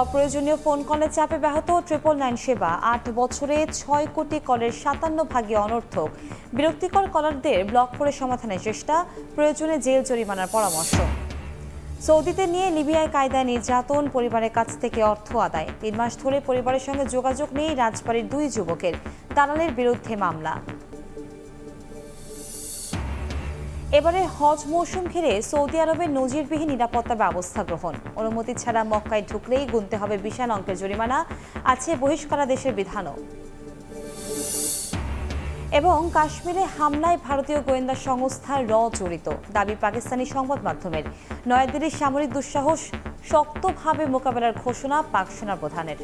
অপ্রয়োজনীয় ফোন কলের চাপে ব্যাহত 999 সেবা। 8 বছরে 6 কোটি কলের 57 ভাগে অনর্থক। বিরক্তিকর কলারদের ব্লক করে সমাধানের চেষ্টা, প্রয়োজনে জেল জরিমানার পরামর্শ। সৌদিতে নিয়ে লিবিয়ায় কায়দায় নির্যাতন, পরিবারের কাছ থেকে অর্থ আদায়। 3 মাস ধরে পরিবারের সঙ্গে যোগাযোগ নেই রাজবাড়ির 2 যুবকের, দালালের বিরুদ্ধে মামলা। এবারে হজ মৌসুম ঘিরে সৌদি আরবের নজিরবিহীন নিরাপত্তা ব্যবস্থা গ্রহণ। অনুমতি ছাড়া মক্কায় ঢুকলেই গুনতে হবে বিশাল অঙ্কের জরিমানা, আছে বহিষ্কারাদেশের বিধানও। এবং কাশ্মীরে হামলায় ভারতীয় গোয়েন্দা সংস্থা র জড়িত, দাবি পাকিস্তানি সংবাদ মাধ্যমের। নয়াদিল্লির সামরিক দুঃসাহস শক্তভাবে মোকাবেলার ঘোষণা পাক সেনা প্রধানের।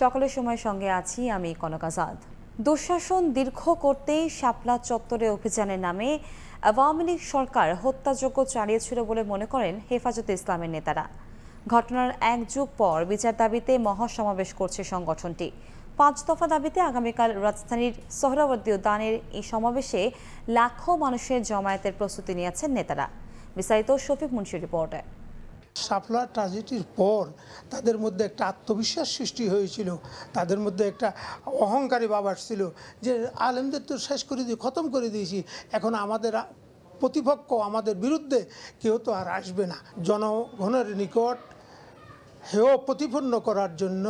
সকলের সময় সঙ্গে আছি আমি কনক আজাদ। দুঃশাসন দীর্ঘ করতেই শাপলা চত্বরে অভিযানের নামে আওয়ামী লীগ সরকার হত্যাযজ্ঞ চালিয়েছিল বলে মনে করেন হেফাজতে ইসলামের নেতারা। ঘটনার 1 যুগ পর বিচার দাবিতে মহাসমাবেশ করছে সংগঠনটি। 5 দফা দাবিতে আগামীকাল রাজধানীর সোহরাওয়ার্দী উদ্যানের এই সমাবেশে লাখো মানুষের জমায়েতের প্রস্তুতি নিয়েছেন নেতারা। বিস্তারিত শফিক মুন্সির রিপোর্টে। শাপলা ট্র্যাজেডির পর তাদের মধ্যে একটা আত্মবিশ্বাস সৃষ্টি হয়েছিল, তাদের মধ্যে একটা অহংকারী ভাব আসছিল যে আলেমদের তো শেষ করে দিয়ে খতম করে দিয়েছি, এখন আমাদের প্রতিপক্ষ আমাদের বিরুদ্ধে কেউ তো আর আসবে না। জনগণের নিকট হেয় প্রতিপন্ন করার জন্য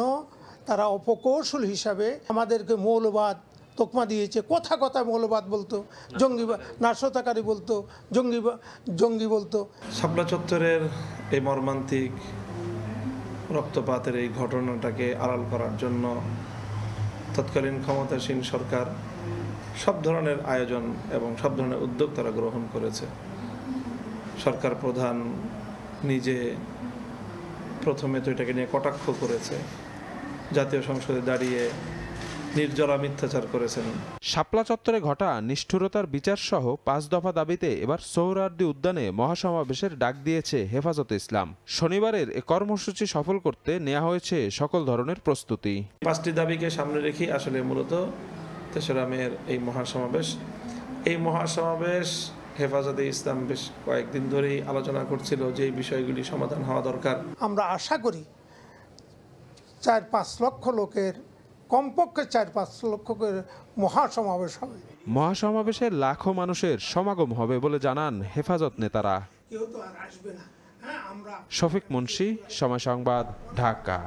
তারা অপকৌশল হিসাবে আমাদেরকে মৌলবাদ তোকমা দিয়েছে। কথা মৌলবাদ বলতো, জঙ্গিবাদ, নাশকতাকারী বলতো, জঙ্গি বলতো। শাপলা চত্বরের এই মর্মান্তিক রক্তপাতের এই ঘটনাটাকে আড়াল করার জন্য তৎকালীন ক্ষমতাসীন সরকার সব ধরনের আয়োজন এবং সব ধরনের উদ্যোগ তারা গ্রহণ করেছে। সরকার প্রধান নিজে প্রথমে তো এটাকে নিয়ে কটাক্ষ করেছে, জাতীয় সংসদে দাঁড়িয়ে নির্জলা মিথ্যাচার করেছেন। শাপলা চত্বরে ঘটা নিষ্ঠুরতার বিচার সহ 5 দফা দাবিতে এবার সোহরাওয়ার্দী উদ্যানে মহাসমাবেশের ডাক দিয়েছে হেফাজতে ইসলাম। শনিবারের এ কর্মসূচি সফল করতে নেওয়া হয়েছে সকল ধরনের প্রস্তুতি। 5টি দাবিকে সামনে রেখে আসলে মূলত 3রা মের এই মহাসমাবেশ হেফাজতে ইসলাম বেশ কয়েকদিন ধরেই আলোচনা করছিল যে এই বিষয়গুলি সমাধান হওয়া দরকার। আমরা আশা করি 4-5 লক্ষ লোকের, কমপক্ষে 4-5 লক্ষ মহাসমাবেশ হবে। মহাসমাবেশে লাখো মানুষের সমাগম হবে বলে জানান হেফাজত নেতারা। শফিক মুন্সি, সময় সংবাদ, ঢাকা।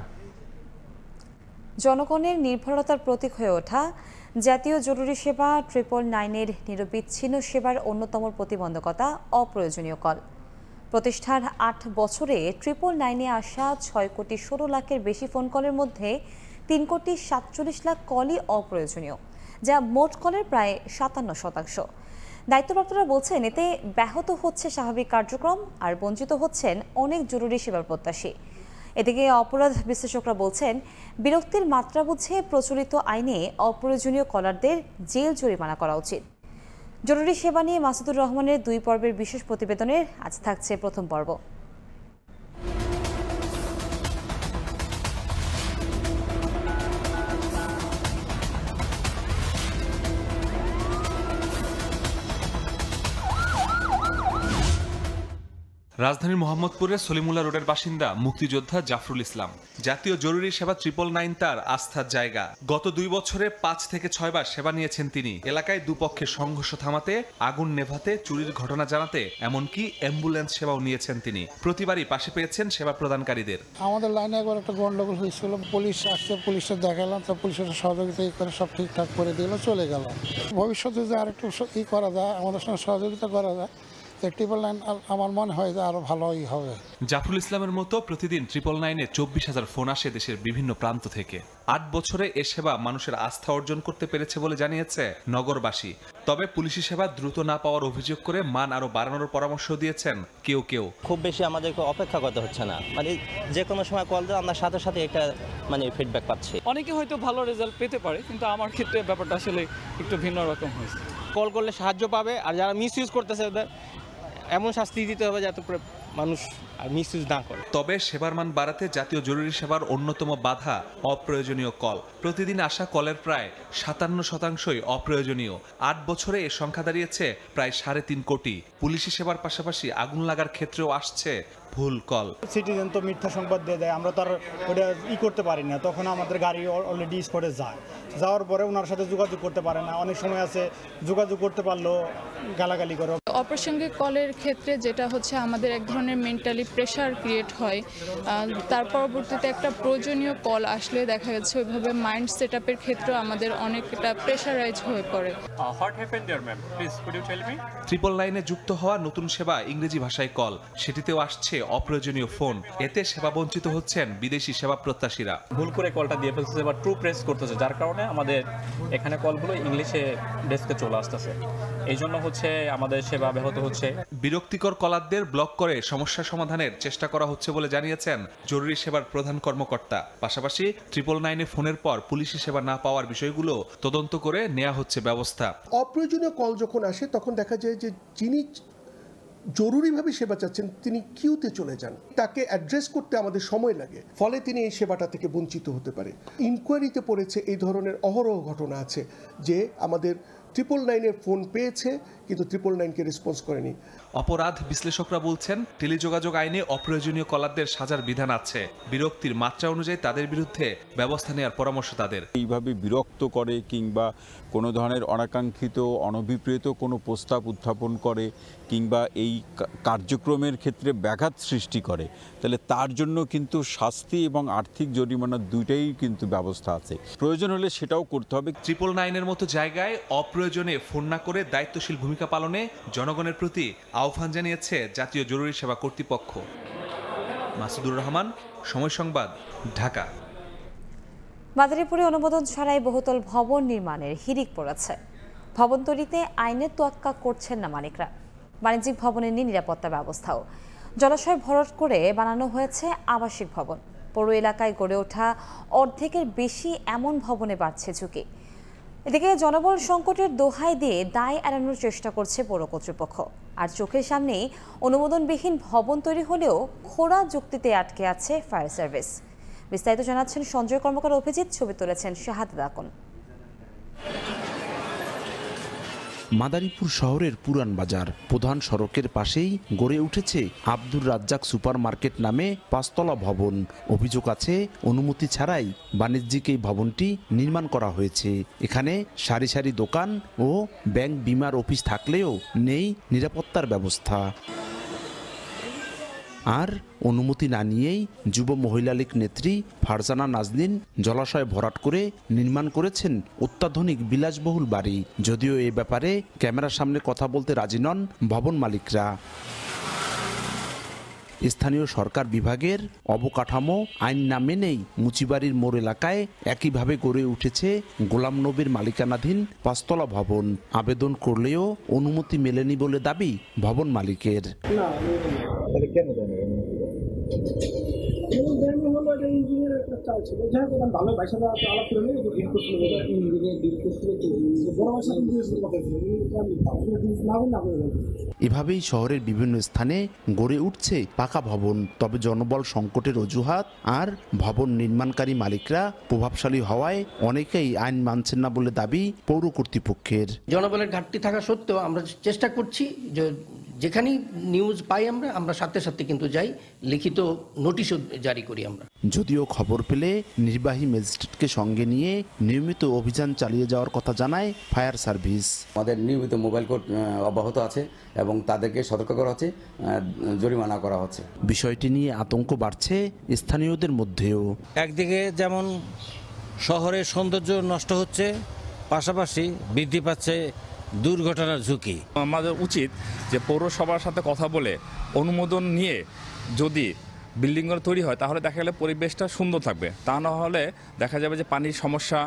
জনগণের নির্ভরতার প্রতীক হয়ে ওঠা জাতীয় জরুরি সেবা 999-এর নিরবিচ্ছিন্ন সেবার অন্যতম প্রতিবন্ধকতা অপ্রয়োজনীয় কল। প্রতিষ্ঠার 8 বছরে 999-এ আসা 6 কোটি 16 লাখের বেশি ফোন কলের মধ্যে 3 কোটি 47 লাখ কলই অপ্রয়োজনীয়, যা মোট কলের প্রায় 57%। দায়িত্বপ্রাপ্তরা বলছেন এতে ব্যাহত হচ্ছে স্বাভাবিক কার্যক্রম আর বঞ্চিত হচ্ছেন অনেক জরুরি সেবার প্রত্যাশী। এদিকে অপরাধ বিশ্লেষকরা বলছেন বিরক্তির মাত্রা বুঝে প্রচলিত আইনে অপ্রয়োজনীয় কলারদের জেল জরিমানা করা উচিত। জরুরি সেবা নিয়ে মাসুদুর রহমানের 2 পর্বের বিশেষ প্রতিবেদনের আজ থাকছে প্রথম পর্ব। রাজধানীর মোহাম্মদপুরের সলিমুল্লাহ রোডের বাসিন্দা মুক্তিযোদ্ধা জাফরুল ইসলাম। জাতীয় জরুরি সেবা 999 তার আস্থার জায়গা। গত 2 বছরে 5 থেকে 6 বার সেবা নিয়েছেন তিনি। এলাকায় দুপক্ষের সংঘর্ষ থামাতে, আগুন নেভাতে, চুরির ঘটনা জানাতে, এমনকি অ্যাম্বুলেন্স সেবাও নিয়েছেন তিনি। প্রতিবারই পাশে পেয়েছেন সেবা প্রদানকারীদের। আমাদের লাইনে একবার একটা গন্ডগোল হয়েছিল, পুলিশ আসছে, পুলিশের দেখালাম, তো পুলিশের সহযোগিতা করে সব ঠিকঠাক করে দিল, চলে গেল। ভবিষ্যতে যে আরেকটু করা যায়, আমাদের সঙ্গে সহযোগিতা করা যায়, 999 আমার মনে হয় যে আরো ভালোই হবে। জাফরুল ইসলামের মতো প্রতিদিন 999-এ 24,000 ফোন আসে দেশের বিভিন্ন প্রান্ত থেকে। 8 বছরে এ সেবা মানুষের আস্থা অর্জন করতে পেরেছে বলে জানিয়েছে নগরবাসী। তবে পুলিশি সেবা দ্রুত না পাওয়ার অভিযোগ করে মান আরো বাড়ানোর পরামর্শ দিয়েছেন কেউ। খুব বেশি আমাদেরকে অপেক্ষা করতে হচ্ছে না, মানে যে কোনো সময় কল দিয়ে আমরা সাথে সাথে একটা ফিডব্যাক পাচ্ছি। অনেকে হয়তো ভালো রেজাল্ট পেতে পারে, কিন্তু আমার ক্ষেত্রে ব্যাপারটা আসলে একটু ভিন্ন রকম হয়েছে। কল করলে সাহায্য পাবে, আর যারা মিস ইউজ করতেছে ওদের এমন শাস্তি দিতে হবে যাতে মানুষ মিসইউজ না করে। তবে সেবার মান বাড়াতে জাতীয় জরুরি সেবার অন্যতম বাধা অপ্রয়োজনীয় কল। প্রতিদিন আসা কলের প্রায় 57% অপ্রয়োজনীয়। 8 বছরে এ সংখ্যা দাঁড়িয়েছে প্রায় 3.5 কোটি। পুলিশি সেবার পাশাপাশি আগুন লাগার ক্ষেত্রেও আসছে ভুল কল। সিটিজেন তো মিথ্যা সংবাদ দিয়ে দেয়, আমরা তো আর ওটা করতে পারি না। তখন আমাদের গাড়ি অলরেডি স্পটে যায়, যাওয়ার পরে ওনার সাথে যোগাযোগ করতে পারে না। অনেক সময় আছে যোগাযোগ করতে পারলেও গালাগালি করে। অপ্রাসঙ্গিক কলের ক্ষেত্রে যেটা হচ্ছে আমাদের এক ধরনের মেন্টালি প্রেশার ক্রিয়েট হয়। তার পরবর্তীতে একটা প্রয়োজনীয় কল আসলে দেখা যাচ্ছে ওইভাবে মাইন্ড সেট আপের ক্ষেত্রে আমাদের অনেকটা প্রেশারাইজ হয়ে পড়ে। ট্রিপল নাইনে যুক্ত হওয়া নতুন সেবা ইংরেজি ভাষায় কল, সেটিতেও আসছে অপ্রয়োজনীয় ফোন। এতে সেবা বঞ্চিত হচ্ছেন বিদেশি সেবা প্রত্যাশীরা। ভুল করে কলটা দিয়ে ফেলতেছে বা ট্রু প্রেস করতেছে, যার কারণে আমাদের এখানে কলগুলো ইংলিশে ডেস্কে চলে আসতেছে। এই জন্য হচ্ছে আমাদের সেবা ব্যাহত হচ্ছে। বিরক্তিকর কলারদের ব্লক করে সমস্যা সমাধানের চেষ্টা করা হচ্ছে বলে জানিয়েছেন জরুরি সেবার প্রধান কর্মকর্তা। পাশাপাশি 999-এ ফোনের পর পুলিশি সেবা না পাওয়ার বিষয়গুলো তদন্ত করে নেওয়া হচ্ছে ব্যবস্থা। অপ্রয়োজনীয় কল যখন আসে তখন দেখা যায় যে যিনি জরুরিভাবে সেবা চাচ্ছেন তিনি কিউতে চলে যান, তাকে অ্যাড্রেস করতে আমাদের সময় লাগে, ফলে তিনি এই সেবাটা থেকে বঞ্চিত হতে পারে। ইনকোয়ারিতে পড়েছে এই ধরনের অহরহ ঘটনা আছে যে আমাদের 999-এর ফোন পেয়েছে কিন্তু 999-কে রেসপন্স করেনি। অপরাধ বিশ্লেষকরা বলছেন টেলিযোগাযোগ আইনে অপ্রয়োজনীয় কলারদের সাজার বিধান আছে। বিরক্তির মাত্রা অনুযায়ী তাদের বিরুদ্ধে ব্যবস্থা নেওয়ার পরামর্শ তাদের। এইভাবে বিরক্ত করে কিংবা কোনো ধরনের অনাকাঙ্ক্ষিত অনভিপ্রেত কোনো প্রস্তাব উত্থাপন করে কিংবা এই কার্যক্রমের ক্ষেত্রে ব্যাঘাত সৃষ্টি করে, তাহলে তার জন্য কিন্তু শাস্তি এবং আর্থিক জরিমানা দুইটাই কিন্তু ব্যবস্থা আছে। প্রয়োজন হলে সেটাও করতে হবে। 999-এর মতো জায়গায় অপ্রয়োজনে ফোন না করে দায়িত্বশীল ভূমিকা পালনে জনগণের প্রতি আহ্বান জানিয়েছে জাতীয় জরুরি সেবা কর্তৃপক্ষ। মাসুদুর রহমান, সময় সংবাদ, ঢাকা। মাদারীপুরে অনুমোদন ছাড়াই বহুতল ভবন নির্মাণের হিড়িক পড়েছে। ভবন তৈরিতে আইনের তোয়াক্কা করছেন না মালিকরা। বাণিজ্যিক ভবনের নিয়ে নিরাপত্তা ব্যবস্থাও। জলাশয় ভরাট করে বানানো হয়েছে আবাসিক ভবন। পৌর এলাকায় গড়ে ওঠা অর্ধেকের বেশি এমন ভবনে বাড়ছে ঝুঁকি। এদিকে জনবল সংকটের দোহাই দিয়ে দায় এড়ানোর চেষ্টা করছে পৌর কর্তৃপক্ষ। আর চোখের সামনেই অনুমোদনবিহীন ভবন তৈরি হলেও খোঁড়া যুক্তিতে আটকে আছে ফায়ার সার্ভিস। বিস্তারিত জানাচ্ছেন সঞ্জয় কর্মকার অভিজিৎ, ছবি তুলেছেন শাহাদাত আকন। মাদারীপুর শহরের পুরান বাজার প্রধান সড়কের পাশেই গড়ে উঠেছে আব্দুর রাজ্জাক সুপার মার্কেট নামে 5তলা ভবন। অভিযোগ আছে অনুমতি ছাড়াই বাণিজ্যিক এই ভবনটি নির্মাণ করা হয়েছে। এখানে সারি সারি দোকান ও ব্যাংক বিমার অফিস থাকলেও নেই নিরাপত্তার ব্যবস্থা। আর অনুমতি না নিয়েই যুব মহিলা লীগ নেত্রী ফারজানা নাজনীন জলাশয় ভরাট করে নির্মাণ করেছেন অত্যাধুনিক বিলাসবহুল বাড়ি। যদিও এ ব্যাপারে ক্যামেরার সামনে কথা বলতে রাজি নন ভবন মালিকরা। স্থানীয় সরকার বিভাগের অবকাঠামো আইন না মেনেই মুচিবাড়ির মোড় এলাকায় একইভাবে গড়ে উঠেছে গোলাম নবীর মালিকানাধীন 5তলা ভবন। আবেদন করলেও অনুমতি মেলেনি বলে দাবি ভবন মালিকের। এভাবেই শহরের বিভিন্ন স্থানে গড়ে উঠছে পাকা ভবন। তবে জনবল সংকটের অজুহাত আর ভবন নির্মাণকারী মালিকরা প্রভাবশালী হওয়ায় অনেকেই আইন মানছেন না বলে দাবি পৌর কর্তৃপক্ষের। জনবলের ঘাটতি থাকা সত্ত্বেও আমরা চেষ্টা করছি যে যেখানেই নিউজ পাই আমরা সাথে সাথে কিন্তু যাই, লিখিত নোটিশও জারি করি আমরা। যদিও খবর পেলে নির্বাহী ম্যাজিস্ট্রেটকে সঙ্গে নিয়ে নিয়মিত অভিযান চালিয়ে যাওয়ার কথা জানায় ফায়ার সার্ভিস। আমাদের নিয়মিত মোবাইল কোর্ট অব্যাহত আছে এবং তাদেরকে সতর্ক করা হচ্ছে, জরিমানা করা হচ্ছে। বিষয়টি নিয়ে আতঙ্ক বাড়ছে স্থানীয়দের মধ্যেও। একদিকে যেমন শহরের সৌন্দর্য নষ্ট হচ্ছে, পাশাপাশি বৃদ্ধি পাচ্ছে দুর্ঘটনার ঝুঁকি। আমাদের উচিত যে পৌরসভার সাথে কথা বলে অনুমোদন নিয়ে যদি বিল্ডিংগুলো তৈরি হয় তাহলে দেখা গেলে পরিবেশটা সুন্দর থাকবে। তা না হলে দেখা যাবে যে পানির সমস্যা,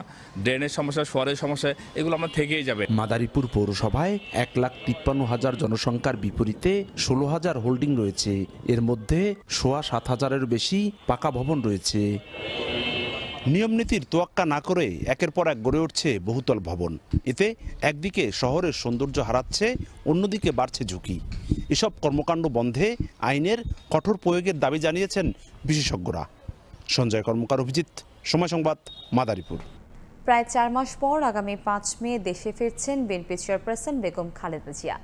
ড্রেনের সমস্যা, শহরের সমস্যা এগুলো আমার থেকেই যাবে। মাদারীপুর পৌরসভায় 1,53,000 জনসংখ্যার বিপরীতে 16,000 হোল্ডিং রয়েছে। এর মধ্যে 7,500-এর বেশি পাকা ভবন রয়েছে। নিয়মনীতির তোয়াক্কা না করে একের পর এক গড়ে উঠছে বহুতল ভবন। এতে একদিকে শহরের সৌন্দর্য হারাচ্ছে, অন্যদিকে বাড়ছে ঝুঁকি। এসব কর্মকাণ্ড বন্ধে আইনের কঠোর প্রয়োগের দাবি জানিয়েছেন বিশেষজ্ঞরা। সঞ্জয় কর্মকার, অভিজিৎ, সময় সংবাদ, মাদারীপুর। প্রায় 4 মাস পর আগামী 5 মে দেশে ফিরছেন বিএনপি চেয়ারপারসন বেগম খালেদা জিয়া।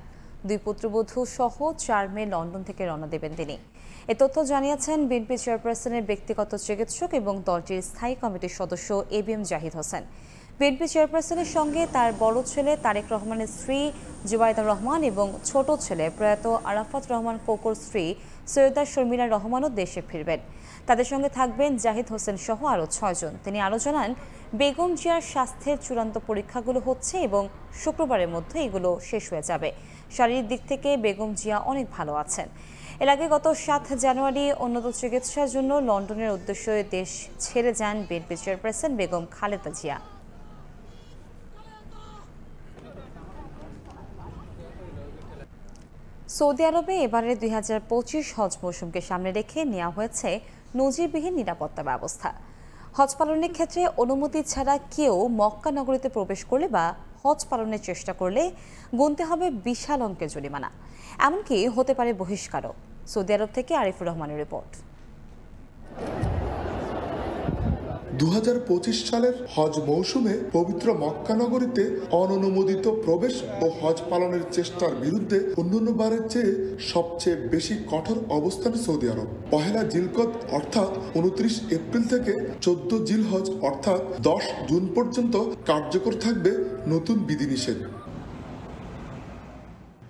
2 পুত্রবধূ সহ 4 মে লন্ডন থেকে রওনা দেবেন তিনি। এ তথ্য জানিয়েছেন বিএনপি চেয়ারপারসনের ব্যক্তিগত চিকিৎসক এবং দলটির স্থায়ী কমিটির সদস্য এবিএম জাহিদ হোসেন। বিএনপি চেয়ারপারসনের সঙ্গে তার বড় ছেলে তারেক রহমানের স্ত্রী জুবাইদা রহমান এবং ছোট ছেলে প্রয়াত আরাফাত রহমান কোকোর স্ত্রী সৈয়দা শর্মিলা রহমানও দেশে ফিরবেন। তাদের সঙ্গে থাকবেন জাহিদ হোসেন সহ আরও 6 জন। তিনি আরও জানান, বেগম জিয়ার স্বাস্থ্যের চূড়ান্ত পরীক্ষাগুলো হচ্ছে এবং শুক্রবারের মধ্যে এগুলো শেষ হয়ে যাবে। শারীরিক দিক থেকে বেগম জিয়া অনেক ভালো আছেন। এর আগে গত 7 জানুয়ারি উন্নত চিকিৎসার জন্য লন্ডনের উদ্দেশ্যে দেশ ছেড়ে যান BNP chairperson Begum Khaleda Zia. Saudi আরবে এবারে 2025 হজ মৌসুমকে সামনে রেখে নেওয়া হয়েছে নজিরবিহীন নিরাপত্তা ব্যবস্থা। হজ পালনের ক্ষেত্রে অনুমতি ছাড়া কেউ মক্কা নগরীতে প্রবেশ করলে বা হজ পালনের চেষ্টা করলে গুনতে হবে বিশাল অঙ্কের জরিমানা, এমনকি হতে পারে বহিষ্কারও। সৌদি আরব থেকে আরিফুর রহমানের রিপোর্ট। 2025 সালের হজ মৌসুমে পবিত্র মক্কা নগরীতে অননুমোদিত প্রবেশ ও হজ পালনের চেষ্টার বিরুদ্ধে অন্যান্য বারের চেয়ে সবচেয়ে বেশি কঠোর অবস্থানে সৌদি আরব। 1 জিলকদ অর্থাৎ 29 এপ্রিল থেকে 14 জিলহজ অর্থাৎ 10 জুন পর্যন্ত কার্যকর থাকবে নতুন বিধিনিষেধ।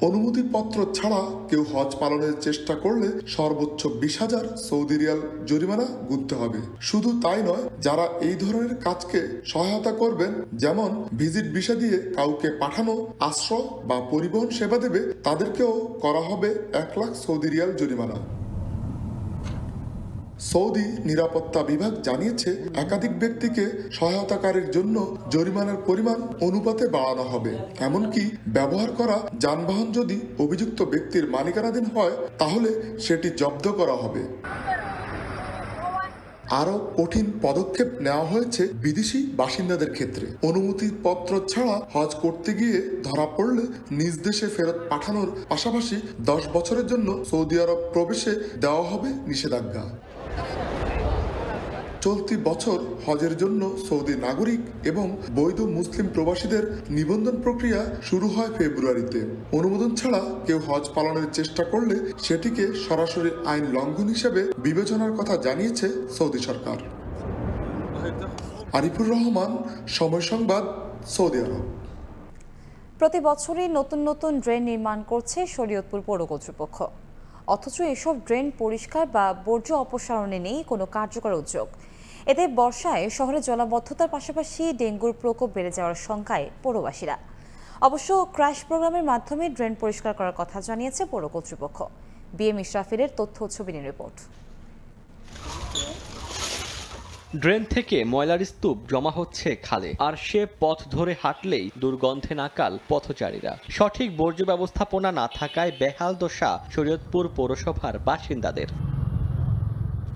অনুমতিপত্র ছাড়া কেউ হজ পালনের চেষ্টা করলে সর্বোচ্চ 20,000 সৌদি রিয়াল জরিমানা গুনতে হবে। শুধু তাই নয়, যারা এই ধরনের কাজকে সহায়তা করবেন, যেমন ভিজিট ভিসা দিয়ে কাউকে পাঠানো, আশ্রয় বা পরিবহন সেবা দেবে, তাদেরকেও করা হবে 1 লাখ সৌদি রিয়াল জরিমানা। সৌদি নিরাপত্তা বিভাগ জানিয়েছে, একাধিক ব্যক্তিকে সহায়তাকারীর জন্য জরিমানার পরিমাণ অনুপাতে বাড়ানো হবে। এমনকি ব্যবহার করা যানবাহন যদি অভিযুক্ত ব্যক্তির মালিকানাধীন হয়, তাহলে সেটি জব্দ করা হবে। আরও কঠিন পদক্ষেপ নেওয়া হয়েছে বিদেশি বাসিন্দাদের ক্ষেত্রে। অনুমতিপত্র ছাড়া হজ করতে গিয়ে ধরা পড়লে নিজ দেশে ফেরত পাঠানোর পাশাপাশি 10 বছরের জন্য সৌদি আরব প্রবেশে দেওয়া হবে নিষেধাজ্ঞা। চলতি বছর হজের জন্য সৌদি নাগরিক এবং বৈধ মুসলিম প্রবাসীদের নিবন্ধন প্রক্রিয়া শুরু হয় ফেব্রুয়ারিতে। অনুমোদন ছাড়া কেউ হজ পালনের চেষ্টা করলে সেটিকে সরাসরি আইন লঙ্ঘন হিসেবে বিবেচনার কথা জানিয়েছে সৌদি সরকার। আরিফুর রহমান, সময় সংবাদ, সৌদি আরব। প্রতি বছরই নতুন নতুন ড্রেন নির্মাণ করছে শরীয়তপুর পৌর কর্তৃপক্ষ, অথচ এসব ড্রেন পরিষ্কার বা বর্জ্য অপসারণে নেই কোনো কার্যকর উদ্যোগ। এতে বর্ষায় শহরে জলাবদ্ধতার পাশাপাশি ডেঙ্গুর প্রকোপ বেড়ে যাওয়ার শঙ্কায় পৌরবাসীরা। অবশ্য ক্র্যাশ প্রোগ্রামের মাধ্যমে ড্রেন পরিষ্কার করার কথা জানিয়েছে পৌর কর্তৃপক্ষ। বিএম ইশরাফিলের তথ্য ছবি নিয়ে রিপোর্ট। ড্রেন থেকে ময়লার স্তূপ জমা হচ্ছে খালে, আর সে পথ ধরে হাঁটলেই দুর্গন্ধে নাকাল পথচারীরা। সঠিক বর্জ্য ব্যবস্থাপনা না থাকায় বেহাল দশা শরীয়তপুর পৌরসভার বাসিন্দাদের।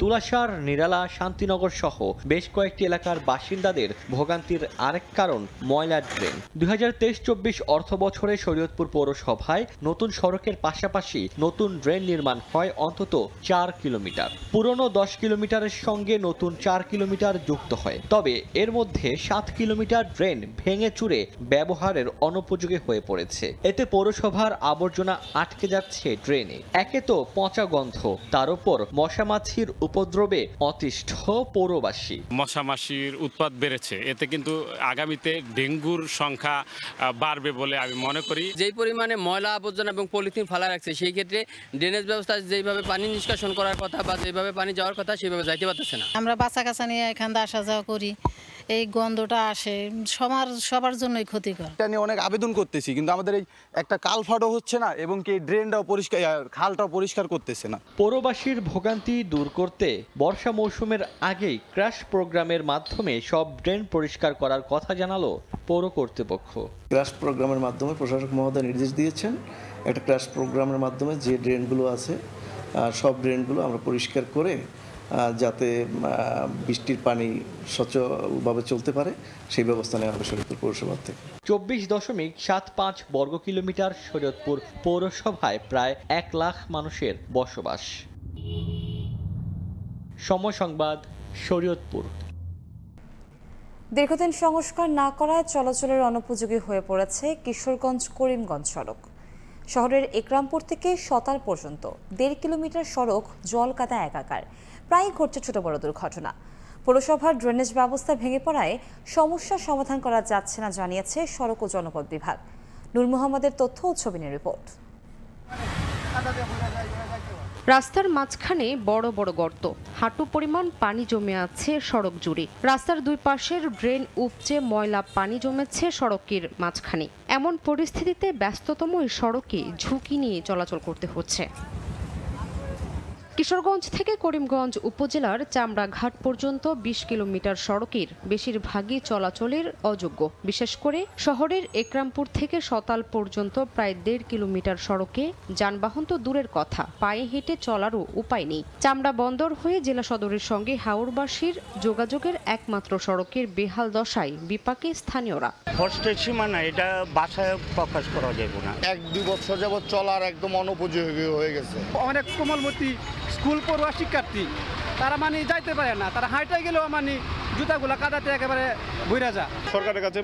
তুলাশার, নিরালা, শান্তিনগর সহ বেশ কয়েকটি এলাকার বাসিন্দাদের ভোগান্তির আরেক কারণ ময়লার ড্রেন। 2023-24 অর্থ বছরে শরীয়তপুর পৌরসভায় নতুন সড়কের পাশাপাশি নতুন ড্রেন নির্মাণ হয় অন্তত 4 কিলোমিটার। পুরনো 10 কিলোমিটারের সঙ্গে নতুন 4 কিলোমিটার যুক্ত হয়। তবে এর মধ্যে 7 কিলোমিটার ড্রেন ভেঙে চুরে ব্যবহারের অনুপযোগী হয়ে পড়েছে। এতে পৌরসভার আবর্জনা আটকে যাচ্ছে ড্রেনে। একে তো পচা গন্ধ, তার উপর মশামাছির উপদ্রবে অতিষ্ঠ পৌরবাসী। মশামাছির উৎপাত বেড়েছে, এতে কিন্তু আগামীতে ডেঙ্গুর সংখ্যা বাড়বে বলে আমি মনে করি। যেই পরিমাণে ময়লা আবর্জনা এবং পলিথিন ফেলা রাখছে, সেই ক্ষেত্রে ড্রেনেজ ব্যবস্থা যেভাবে পানি নিষ্কাশন করার কথা বা যেভাবে পানি যাওয়ার কথা সেভাবে যাইতে পারতেছে না। আমরা বাচ্চা কাচ্চা নিয়ে এখান আসা যাওয়া করি, এই গন্ধটা আসে, সবার জন্যই ক্ষতিকর। এটা নিয়ে অনেক আবেদন করতেছি, কিন্তু আমাদের এই একটা কালভার্টও হচ্ছে না এবং কি ড্রেনটাও পরিষ্কার, খালটাও পরিষ্কার করতেছে না। পৌরবাসীর ভোগান্তি দূর করতে বর্ষা মৌসুমের আগেই ক্র্যাশ প্রোগ্রামের মাধ্যমে সব ড্রেন পরিষ্কার করার কথা জানালো পৌর কর্তৃপক্ষ। ক্র্যাশ প্রোগ্রামের মাধ্যমে প্রশাসক মহোদয় নির্দেশ দিয়েছেন, একটা ক্র্যাশ প্রোগ্রামের মাধ্যমে যে ড্রেনগুলো আছে সব ড্রেনগুলো আমরা পরিষ্কার করে যাতে বৃষ্টির পানি সচলভাবে চলতে পারে সেই ব্যবস্থা নেওয়া হবে শরীয়তপুর পৌরসভা থেকে। 24.75 বর্গ কিলোমিটার শরীয়তপুর পৌরসভায় প্রায় 1 লাখ মানুষের বসবাস। সময় সংবাদ, শরীয়তপুর। দীর্ঘদিন সংস্কার না করায় চলাচলের অনুপযোগী হয়ে পড়েছে কিশোরগঞ্জ করিমগঞ্জ সড়ক। শহরের একরামপুর থেকে সতাল পর্যন্ত 1.5 কিলোমিটার সড়ক জল কাদা একাকার, প্রায় ঘটছে ছোট বড় দুর্ঘটনা। পৌরসভার ড্রেনেজ ব্যবস্থা ভেঙে পড়ায় সমস্যার সমাধান করা যাচ্ছে না জানিয়েছে সড়ক ও জনপথ বিভাগ। নূর মোহাম্মদের তথ্য ও ছবিনের রিপোর্ট। রাস্তার মাঝখানে বড় বড় গর্ত, হাঁটু পরিমাণ পানি জমে আছে সড়ক জুড়ে। রাস্তার দুই পাশের ড্রেন উপচে ময়লা পানি জমেছে সড়কের মাঝখানে। এমন পরিস্থিতিতে ব্যস্ততম এই সড়কে ঝুঁকি নিয়ে চলাচল করতে হচ্ছে। কিশোরগঞ্জ থেকে করিমগঞ্জ উপজেলার চামড়াঘাট পর্যন্ত 20 কিলোমিটার সড়কের বেশিরভাগই চলাচলের অযোগ্য। বিশেষ করে শহরের একরামপুর থেকে সতাল পর্যন্ত প্রায় 1.5 কিলোমিটার সড়কে যানবাহন তো দূরের কথা, পায়ে হেঁটে চলারও উপায় নেই। চামড়া বন্দর হয়ে জেলা সদরের সঙ্গে হাওড়বাসীর যোগাযোগের একমাত্র সড়কের বেহাল দশায় বিপাকে স্থানীয়রা। কষ্টের সীমানা, এটা বাসায় প্রকাশ করা যাবে না। 1-2 বছর যাবত চলার একদম অনুপযোগী হয়ে গেছে। অনেক কোমলমতি স্কুল পড়ুয়া শিক্ষার্থী তারা যাইতে পারে না, তারা হাঁটাই গেলেও জুতাগুলা কাদাতে একেবারে বইরা যা। সরকারের কাছে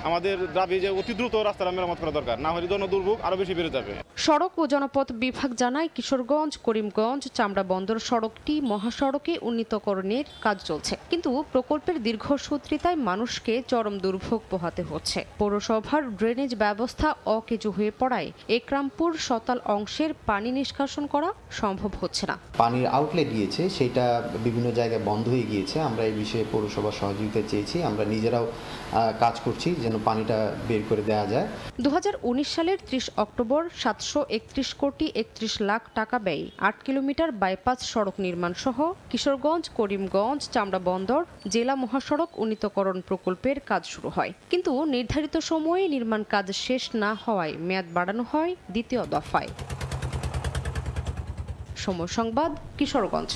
আমাদের দাবি যে অতি দ্রুত রাস্তাটা মেরামত করা দরকার, না হলে জনদুর্ভোগ আরো বেশি বেড়ে যাবে। সড়ক ও জনপথ বিভাগ জানায় কিশোরগঞ্জ করিমগঞ্জ চামড়া বন্দর সড়কটি মহাসড়কে উন্নীতকরণের কাজ চলছে, কিন্তু প্রকল্পের দীর্ঘসূত্রিতায় মানুষকে চরম দুর্ভোগ পোহাতে হচ্ছে। পৌরসভার ড্রেনেজ ব্যবস্থা অকেজু হয়ে পড়ায় একরামপুর সতাল অংশের পানি নিষ্কাশন করা সম্ভব হচ্ছে না। পানির আউটলেট দিয়েছে, সেটা বিভিন্ন জায়গায় বন্ধ হয়ে গিয়েছে। আমরা এই বিষয়ে পৌরসভার সহযোগিতা চেয়েছি, আমরা নিজেরাও কাজ করছি যেন পানিটা বের করে দেওয়া যায়। 2019 সালের 30 অক্টোবর 731 কোটি 31 লাখ টাকা ব্যয়ে 8 কিলোমিটার বাইপাস সড়ক নির্মাণ সহ কিশোরগঞ্জ করিমগঞ্জ চামড়া বন্দর জেলা মহাসড়ক উন্নীতকরণ প্রকল্পের কাজ শুরু হয়, কিন্তু নির্ধারিত সময়ে নির্মাণ কাজ শেষ না হওয়ায় মেয়াদ বাড়ানো হয় দ্বিতীয় দফায়। সময় সংবাদ, কিশোরগঞ্জ।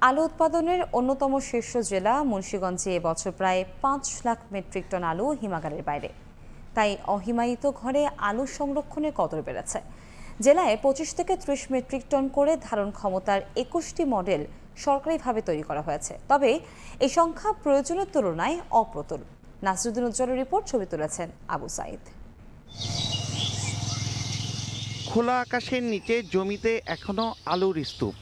আলু উৎপাদনের অন্যতম শীর্ষ জেলা মুন্সিগঞ্জে এবছর প্রায় 5 লাখ মেট্রিক টন আলু হিমাগারের বাইরে। তাই অহিমায়িত ঘরে আলু সংরক্ষণের কদর বেড়েছে। জেলায় 25 থেকে 30 মেট্রিক টন করে ধারণ ক্ষমতার 21টি মডেল সরকারিভাবে তৈরি করা হয়েছে। তবে এই সংখ্যা প্রয়োজনের তুলনায় অপ্রতুল। নাসরুদ্দিন উজ্জ্বলের রিপোর্ট, ছবি তুলেছেন আবু সাইদ। খোলা আকাশের নিচে জমিতে এখনো আলুর স্তূপ।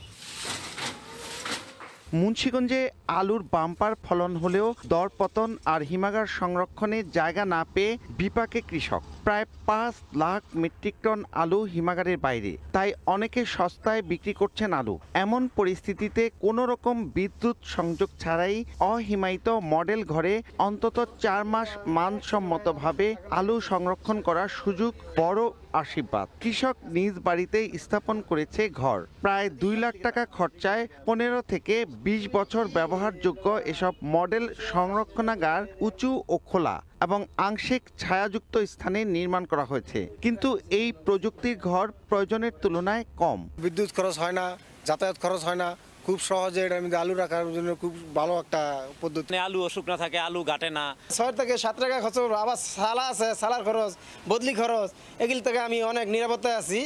মুন্সিগঞ্জে আলুর বাম্পার ফলন হলেও দরপতন আর হিমাগার সংরক্ষণে জায়গা না পেয়ে বিপাকে কৃষক। প্রায় 5 লাখ মেট্রিক টন আলু হিমাগারের বাইরে, তাই অনেকে সস্তায় বিক্রি করছেন আলু। এমন পরিস্থিতিতে কোনো রকম বিদ্যুৎ সংযোগ ছাড়াই অহিমায়িত মডেল ঘরে অন্তত 4 মাস মানসম্মতভাবে আলু সংরক্ষণ করার সুযোগ বড় আশীর্বাদ। কৃষক নিজ বাড়িতে স্থাপন করেছে ঘর। প্রায় 2 লাখ টাকা খরচায় 15 থেকে 20 বছর ব্যবহারযোগ্য এসব মডেল সংরক্ষণাগার উঁচু ও খোলা এবং আংশিক ছায়াযুক্ত স্থানে নির্মাণ করা হয়েছে, কিন্তু এই প্রযুক্তির ঘর প্রয়োজনের তুলনায় কম। বিদ্যুৎ খরচ হয় না, যাতায়াত খরচ হয় না, খুব সহজে এটার মধ্যে আলু রাখার জন্য খুব ভালো একটা পদ্ধতি। আলু অসুখ না থাকে, আলু গাটে না। 6 থেকে 7 টাকা খরচ, আবার সালা আছে, সালার খরচ, বদলি খরচ, এগুলি থেকে আমি অনেক নিরাপত্তায় আছি।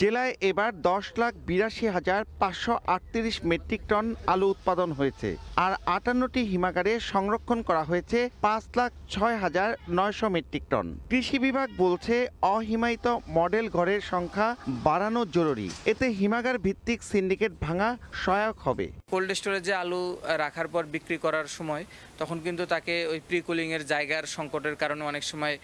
জেলায় এবার 10,82,538 মেট্রিক টন আলু উৎপাদন হয়েছে, আর 58টি হিমাগারে সংরক্ষণ করা হয়েছে 5,06,900 মেট্রিক টন। কৃষি বিভাগ বলছে অহিমায়িত মডেল ঘরের সংখ্যা বাড়ানো জরুরি, এতে হিমাগার ভিত্তিক সিন্ডিকেট ভাঙা সহায়ক হবে। কোল্ড স্টোরেজে আলু রাখার পর বিক্রি করার সময় তখন কিন্তু তাকে ওই প্রি কুলিংয়ের জায়গার সংকটের কারণে অনেক সময়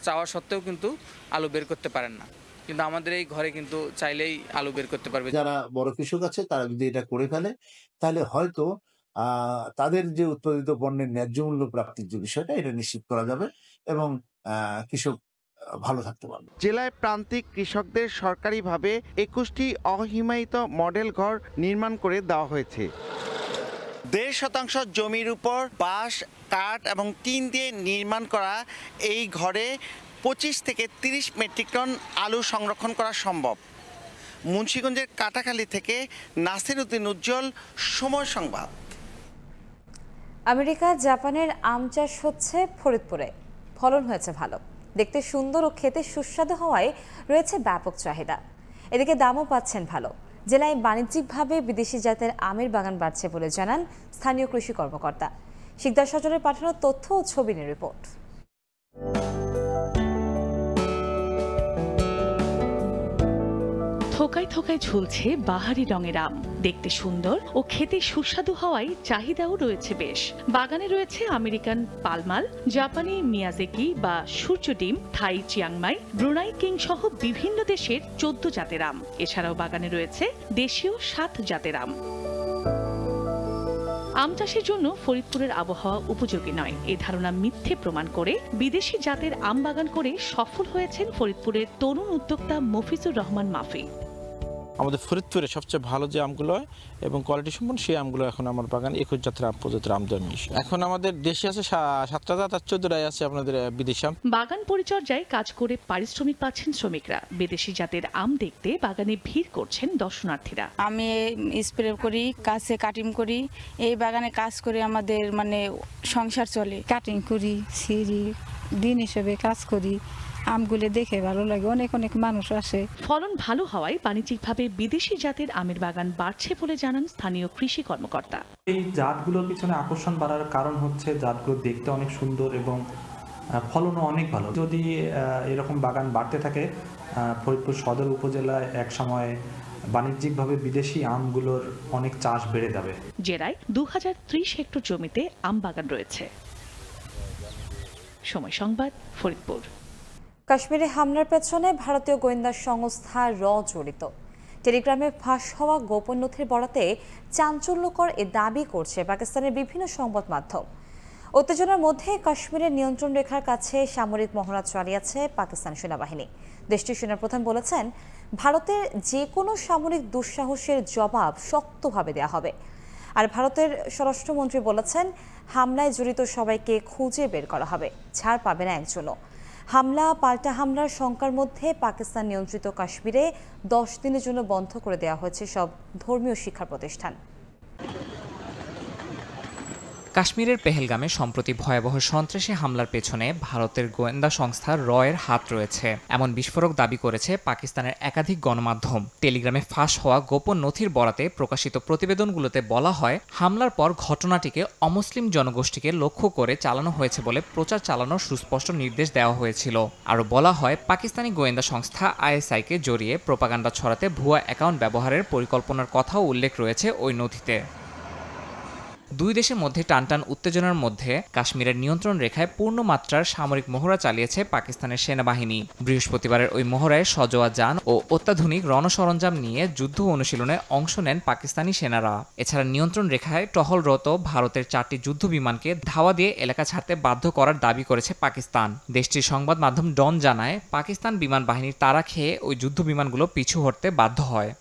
চাওয়া সত্ত্বেও কিন্তু আলু বের করতে পারেন না, কিন্তু আমাদের এই ঘরে কিন্তু চাইলেই আলু বের করতে পারবে। যারা বড় কৃষক আছে তারা যদি এটা করে ফেলে তাহলে হয়তো তাদের যে উৎপাদিত পণ্যের ন্যায্য মূল্য প্রাপ্তির যে বিষয়টা এটা নিশ্চিত করা যাবে এবং কৃষক ভালো থাকতে পারবে। জেলায় প্রান্তিক কৃষকদের সরকারিভাবে 21টি অহিমায়িত মডেল ঘর নির্মাণ করে দেওয়া হয়েছে। 1.5% জমির উপর বাঁশ, কাঠ এবং টিন দিয়ে নির্মাণ করা এই ঘরে 25 থেকে 30 মেট্রিক টন আলু সংরক্ষণ করা সম্ভব। মুন্সিগঞ্জের কাটাখালী থেকে নাসির উদ্দিন উজ্জ্বল, সময় সংবাদ। আমেরিকা জাপানের আম চাষ হচ্ছে ফরিদপুরে। ফলন হয়েছে ভালো, দেখতে সুন্দর ও খেতে সুস্বাদু হওয়ায় রয়েছে ব্যাপক চাহিদা। এদিকে দামও পাচ্ছেন ভালো। জেলায় বাণিজ্যিকভাবে বিদেশি জাতের আমের বাগান বাড়ছে বলে জানান স্থানীয় কৃষি কর্মকর্তা। শিকদার সজনের পাঠানো তথ্য ও ছবি নিয়ে রিপোর্ট। থোকায় থোকায় ঝুলছে বাহারি রঙের আম, দেখতে সুন্দর ও খেতে সুস্বাদু হওয়ায় চাহিদাও রয়েছে বেশ। বাগানে রয়েছে আমেরিকান পালমাল, জাপানি মিয়াজাকি বা সূর্য ডিম, থাই চিয়াংমাই, ব্রুনাই কিং সহ বিভিন্ন দেশের 14 জাতের আম। এছাড়াও বাগানে রয়েছে দেশীয় 7 জাতের আম। আম চাষের জন্য ফরিদপুরের আবহাওয়া উপযোগী নয়, এই ধারণা মিথ্যে প্রমাণ করে বিদেশি জাতের আম বাগান করে সফল হয়েছেন ফরিদপুরের তরুণ উদ্যোক্তা মফিজুর রহমান মাফি। আমাদের ফরিদপুরে সবচেয়ে ভালো যে আমগুলো হয় এবং কোয়ালিটি সম্পন্ন সেই আমগুলো এখন আমার বাগান 21 জাতের আম প্রজাতির আম দেওয়া মিশ। এখন আমাদের দেশে আছে 7টা জাত আর 14টাই আছে আপনাদের বিদেশি আম। বাগান পরিচর্যায় কাজ করে পারিশ্রমিক পাচ্ছেন শ্রমিকরা। বিদেশি জাতের আম দেখতে বাগানে ভিড় করছেন দর্শনার্থীরা। আমি স্প্রে করি, কাছে কাটিং করি, এই বাগানে কাজ করে আমাদের সংসার চলে। কাটিং করি, সিঁড়ি দিন হিসেবে কাজ করি। আমগুলো দেখে ভালো লাগে, অনেক অনেক মানুষ আসে। ফলন ভালো হওয়ায় বাণিজ্যিকভাবে বিদেশি জাতের আমের বাগান বাড়ছে বলে জানান স্থানীয় কৃষি কর্মকর্তা। এই জাতগুলোর পিছনে আকর্ষণ বাড়ার কারণ হচ্ছে জাতগুলো দেখতে অনেক সুন্দর এবং ফলনও অনেক ভালো। যদি এরকম বাগান বাড়তে থাকে, ফরিদপুর সদর উপজেলায় এক সময় বাণিজ্যিকভাবে বিদেশি আমগুলোর অনেক চাষ বেড়ে যাবে। জেলায় 2030 হেক্টর জমিতে আম বাগান রয়েছে। সময় সংবাদ, ফরিদপুর। কাশ্মীরে হামলার পেছনে ভারতীয় গোয়েন্দা সংস্থা জড়িত। টেলিগ্রামে ফাঁস হওয়া গোপন নথির বরাতে চাঞ্চল্যকর এ দাবি করছে পাকিস্তানের বিভিন্ন সংবাদ মাধ্যম। উত্তেজনার মধ্যে কাশ্মীরের নিয়ন্ত্রণ রেখার কাছে সামরিক মহড়া চালিয়েছে পাকিস্তান সেনাবাহিনী। দেশটির সেনাপ্রধান বলেছেন, ভারতের যে কোনো সামরিক দুঃসাহসের জবাব শক্তভাবে দেওয়া হবে। আর ভারতের স্বরাষ্ট্রমন্ত্রী বলেছেন, হামলায় জড়িত সবাইকে খুঁজে বের করা হবে, ছাড় পাবে না একজনও। হামলা পাল্টা হামলার শঙ্কার মধ্যে পাকিস্তান নিয়ন্ত্রিত কাশ্মীরে 10 দিনের জন্য বন্ধ করে দেওয়া হয়েছে সব ধর্মীয় শিক্ষা প্রতিষ্ঠান। কাশ্মীরের পেহেলগামে সম্প্রতি ভয়াবহ সন্ত্রাসী হামলার পেছনে ভারতের গোয়েন্দা সংস্থা রয়ের হাত রয়েছে, এমন বিস্ফোরক দাবি করেছে পাকিস্তানের একাধিক গণমাধ্যম। টেলিগ্রামে ফাঁস হওয়া গোপন নথির বরাতে প্রকাশিত প্রতিবেদনগুলোতে বলা হয়, হামলার পর ঘটনাটিকে অমুসলিম জনগোষ্ঠীকে লক্ষ্য করে চালানো হয়েছে বলে প্রচার চালানোর সুস্পষ্ট নির্দেশ দেওয়া হয়েছিল। আরও বলা হয়, পাকিস্তানি গোয়েন্দা সংস্থা ISI-কে জড়িয়ে প্রোপাগান্ডা ছড়াতে ভুয়া অ্যাকাউন্ট ব্যবহারের পরিকল্পনার কথাও উল্লেখ রয়েছে ওই নথিতে। দুই দেশের মধ্যে টানটান উত্তেজনার মধ্যে কাশ্মীরের নিয়ন্ত্রণ রেখায় পূর্ণমাত্রার সামরিক মহড়া চালিয়েছে পাকিস্তানের সেনাবাহিনী। বৃহস্পতিবারের ওই মহড়ায় সজোয়া যান ও অত্যাধুনিক রণসরঞ্জাম নিয়ে যুদ্ধ অনুশীলনে অংশ নেন পাকিস্তানি সেনারা। এছাড়া নিয়ন্ত্রণ রেখায় টহলরত ভারতের 4টি যুদ্ধ বিমানকে ধাওয়া দিয়ে এলাকা ছাড়তে বাধ্য করার দাবি করেছে পাকিস্তান। দেশটির সংবাদ মাধ্যম ডন জানায়, পাকিস্তান বিমান বাহিনীর তাড়া খেয়ে ওই যুদ্ধ বিমানগুলো পিছু হটতে বাধ্য হয়।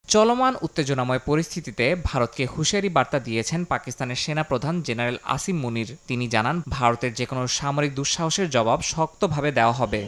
চলমান উত্তেজনাময় পরিস্থিতিতে ভারতকে হুঁশিয়ারি বার্তা দিয়েছেন পাকিস্তানের সেনাপ্রধান জেনারেল আসিম মুনির। তিনি জানান, ভারতের যে কোনো সামরিক দুঃসাহসের জবাব শক্তভাবে দেওয়া হবে।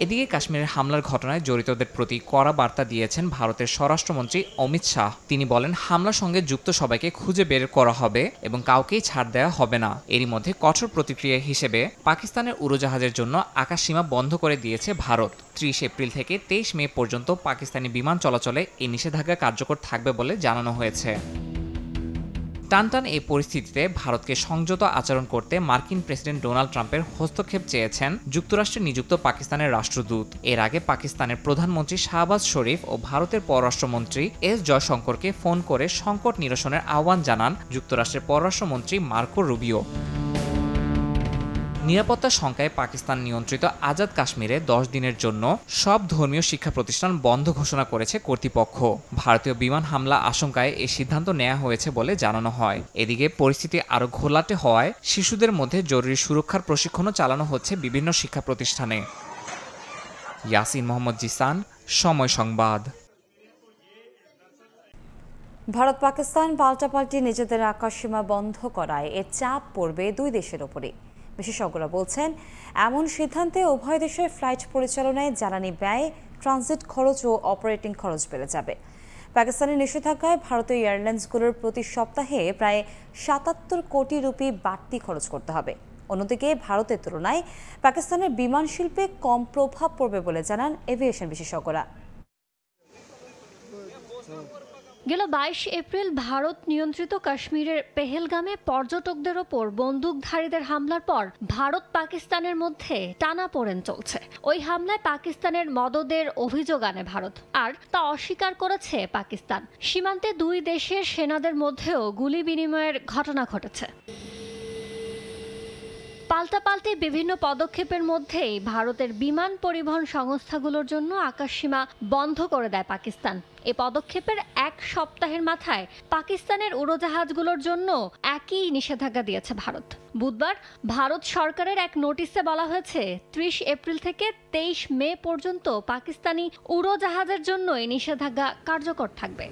এদিকে কাশ্মীরের হামলার ঘটনায় জড়িতদের প্রতি কড়া বার্তা দিয়েছেন ভারতের স্বরাষ্ট্রমন্ত্রী অমিত শাহ। তিনি বলেন, হামলার সঙ্গে যুক্ত সবাইকে খুঁজে বের করা হবে এবং কাউকেই ছাড় দেওয়া হবে না। এরই মধ্যে কঠোর প্রতিক্রিয়া হিসেবে পাকিস্তানের উড়োজাহাজের জন্য আকাশসীমা বন্ধ করে দিয়েছে ভারত। 30 এপ্রিল থেকে 23 মে পর্যন্ত পাকিস্তানি বিমান চলাচলে এই নিষেধাজ্ঞা কার্যকর থাকবে বলে জানানো হয়েছে। টানটান এই পরিস্থিতিতে ভারতকে সংযত আচরণ করতে মার্কিন প্রেসিডেন্ট ডোনাল্ড ট্রাম্পের হস্তক্ষেপ চেয়েছেন যুক্তরাষ্ট্রে নিযুক্ত পাকিস্তানের রাষ্ট্রদূত। এর আগে পাকিস্তানের প্রধানমন্ত্রী শাহবাজ শরীফ ও ভারতের পররাষ্ট্রমন্ত্রী এস জয়শঙ্করকে ফোন করে সংকট নিরসনের আহ্বান জানান যুক্তরাষ্ট্রের পররাষ্ট্রমন্ত্রী মার্কো রুবিও। নিরাপত্তা শঙ্কায় পাকিস্তান নিয়ন্ত্রিত আজাদ কাশ্মীরে 10 দিনের জন্য সব ধর্মীয় শিক্ষা প্রতিষ্ঠান বন্ধ ঘোষণা করেছে কর্তৃপক্ষ। ভারতীয় বিমান হামলা আশঙ্কায় এই সিদ্ধান্ত নেওয়া হয়েছে বলে জানানো হয়। এদিকে পরিস্থিতি আরও ঘোলাটে হওয়ায় শিশুদের মধ্যে জরুরি সুরক্ষার প্রশিক্ষণও চালানো হচ্ছে বিভিন্ন শিক্ষা প্রতিষ্ঠানে। ইয়াসিন মোহাম্মদ জিসান, সময় সংবাদ। ভারত পাকিস্তান পাল্টাপাল্টি নিজেদের আকাশসীমা বন্ধ করায় এর চাপ পড়বে দুই দেশের ওপরে। বিশেষজ্ঞরা বলছেন, এমন সিদ্ধান্তে উভয় দেশের ফ্লাইট পরিচালনায় জ্বালানি ব্যয়, ট্রানজিট খরচ ও অপারেটিং খরচ বেড়ে যাবে। পাকিস্তানের নিষেধাজ্ঞায় ভারতীয় এয়ারলাইন্সগুলোর প্রতি সপ্তাহে প্রায় ৭৭ কোটি রুপি বাড়তি খরচ করতে হবে। অন্যদিকে ভারতের তুলনায় পাকিস্তানের বিমান শিল্পে কম প্রভাব পড়বে বলে জানান এভিয়েশন বিশেষজ্ঞরা। গেল ২২ এপ্রিল ভারত নিয়ন্ত্রিত কাশ্মীরের পেহেলগামে পর্যটকদের ওপর বন্দুকধারীদের হামলার পর ভারত পাকিস্তানের মধ্যে টানাপোড়েন চলছে। ওই হামলায় পাকিস্তানের মদদের অভিযোগ আনে ভারত, আর তা অস্বীকার করেছে পাকিস্তান। সীমান্তে দুই দেশের সেনাদের মধ্যেও গুলি বিনিময়ের ঘটনা ঘটেছে। পাল্টাপাল্টি বিভিন্ন পদক্ষেপের মধ্যেই ভারতের বিমান পরিবহন সংস্থাগুলোর জন্য আকাশসীমা বন্ধ করে দেয় পাকিস্তান। এ পদক্ষেপের এক সপ্তাহের মাথায় পাকিস্তানের উড়োজাহাজগুলোর জন্য একই নিষেধাজ্ঞা দিয়েছে ভারত। বুধবার ভারত সরকারের এক নোটিশে বলা হয়েছে ৩০ এপ্রিল থেকে ২৩ মে পর্যন্ত পাকিস্তানি উড়োজাহাজের জন্য এই নিষেধাজ্ঞা কার্যকর থাকবে।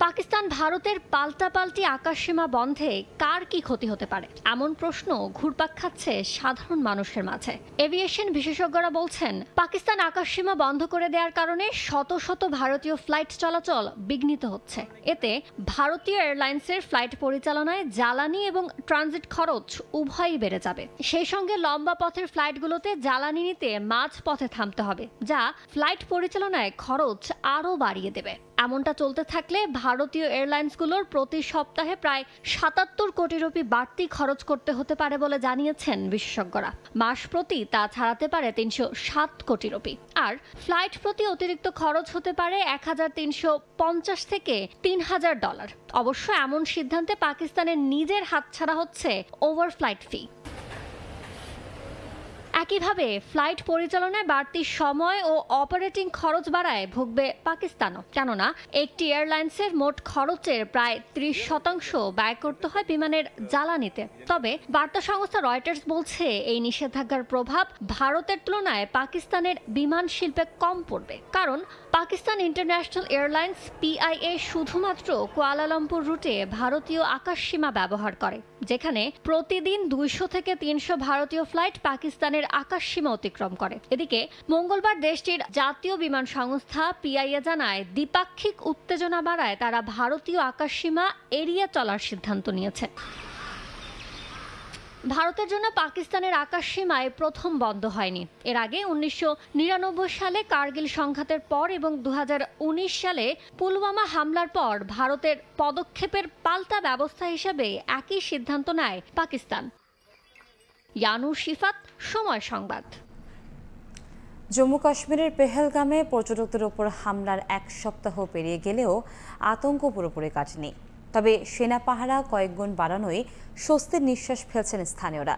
পাকিস্তান ভারতের পাল্টাপাল্টি আকাশসীমা বন্ধে কার কি ক্ষতি হতে পারে, এমন প্রশ্ন ঘুরপাক খাচ্ছে সাধারণ মানুষের মাঝে। এভিয়েশন বিশেষজ্ঞরা বলছেন, পাকিস্তান আকাশসীমা বন্ধ করে দেওয়ার কারণে শত শত ভারতীয় ফ্লাইট চলাচল বিঘ্নিত হচ্ছে। এতে ভারতীয় এয়ারলাইন্সের ফ্লাইট পরিচালনায় জ্বালানি এবং ট্রানজিট খরচ উভয়ই বেড়ে যাবে। সেই সঙ্গে লম্বা পথের ফ্লাইটগুলোতে জ্বালানি নিতে মাঝ পথে থামতে হবে, যা ফ্লাইট পরিচালনায় খরচ আরও বাড়িয়ে দেবে। এমনটা চলতে থাকলে ভারতীয় এয়ারলাইন্সগুলোর প্রতি সপ্তাহে প্রায় ৭৭ কোটি রুপি বাড়তি খরচ করতে হতে পারে বলে জানিয়েছেন বিশেষজ্ঞরা। মাস প্রতি তা ছাড়াতে পারে ৩০৭ কোটি রুপি, আর ফ্লাইট প্রতি অতিরিক্ত খরচ হতে পারে ১৩৫০ থেকে $৩,০০০। অবশ্য এমন সিদ্ধান্তে পাকিস্তানের নিজের হাতছাড়া হচ্ছে ওভারফ্লাইট ফি। একইভাবে ফ্লাইট পরিচালনায় বাড়তি সময় ও অপারেটিং খরচ বাড়ায় ভুগবে পাকিস্তানও, কেননা একটি এয়ারলাইন্সের মোট খরচের প্রায় ৩০% ব্যয় করতে হয় বিমানের জ্বালানিতে। তবে বার্তা সংস্থা রয়টার্স বলছে, এই নিষেধাজ্ঞার প্রভাব ভারতের তুলনায় পাকিস্তানের বিমান শিল্পে কম পড়বে, কারণ পাকিস্তান ইন্টারন্যাশনাল এয়ারলাইন্স PIA শুধুমাত্র কুয়ালালামপুর রুটে ভারতীয় আকাশসীমা ব্যবহার করে, যেখানে প্রতিদিন ২০০ থেকে ৩০০ ভারতীয় ফ্লাইট পাকিস্তানের আকাশসীমা অতিক্রম করে। এদিকে মঙ্গলবার দেশটির জাতীয় বিমান সংস্থা PIA জানায়, দ্বিপাক্ষিক উত্তেজনা বাড়ায় তারা ভারতীয় আকাশসীমা এড়িয়ে চলার সিদ্ধান্ত নিয়েছে। ভারতের জন্য পাকিস্তানের আকাশসীমায় প্রথম বন্ধ হয়নি। এর আগে ১৯৯৯ সালে কার্গিল সংঘাতের পর এবং ২০১৯ সালে পুলওয়ামা হামলার পর ভারতের পদক্ষেপের পাল্টা ব্যবস্থা হিসেবে একই সিদ্ধান্ত নেয় পাকিস্তান। ইয়ানুর শিফাত, সময় সংবাদ। জম্মু কাশ্মীরের পেহেলগামে পর্যটকদের ওপর হামলার এক সপ্তাহ পেরিয়ে গেলেও আতঙ্ক পুরোপুরি কাটেনি। তবে সেনা পাহারা কয়েক গুণ বাড়ানোয় স্বস্তির নিঃশ্বাস ফেলছেন স্থানীয়রা।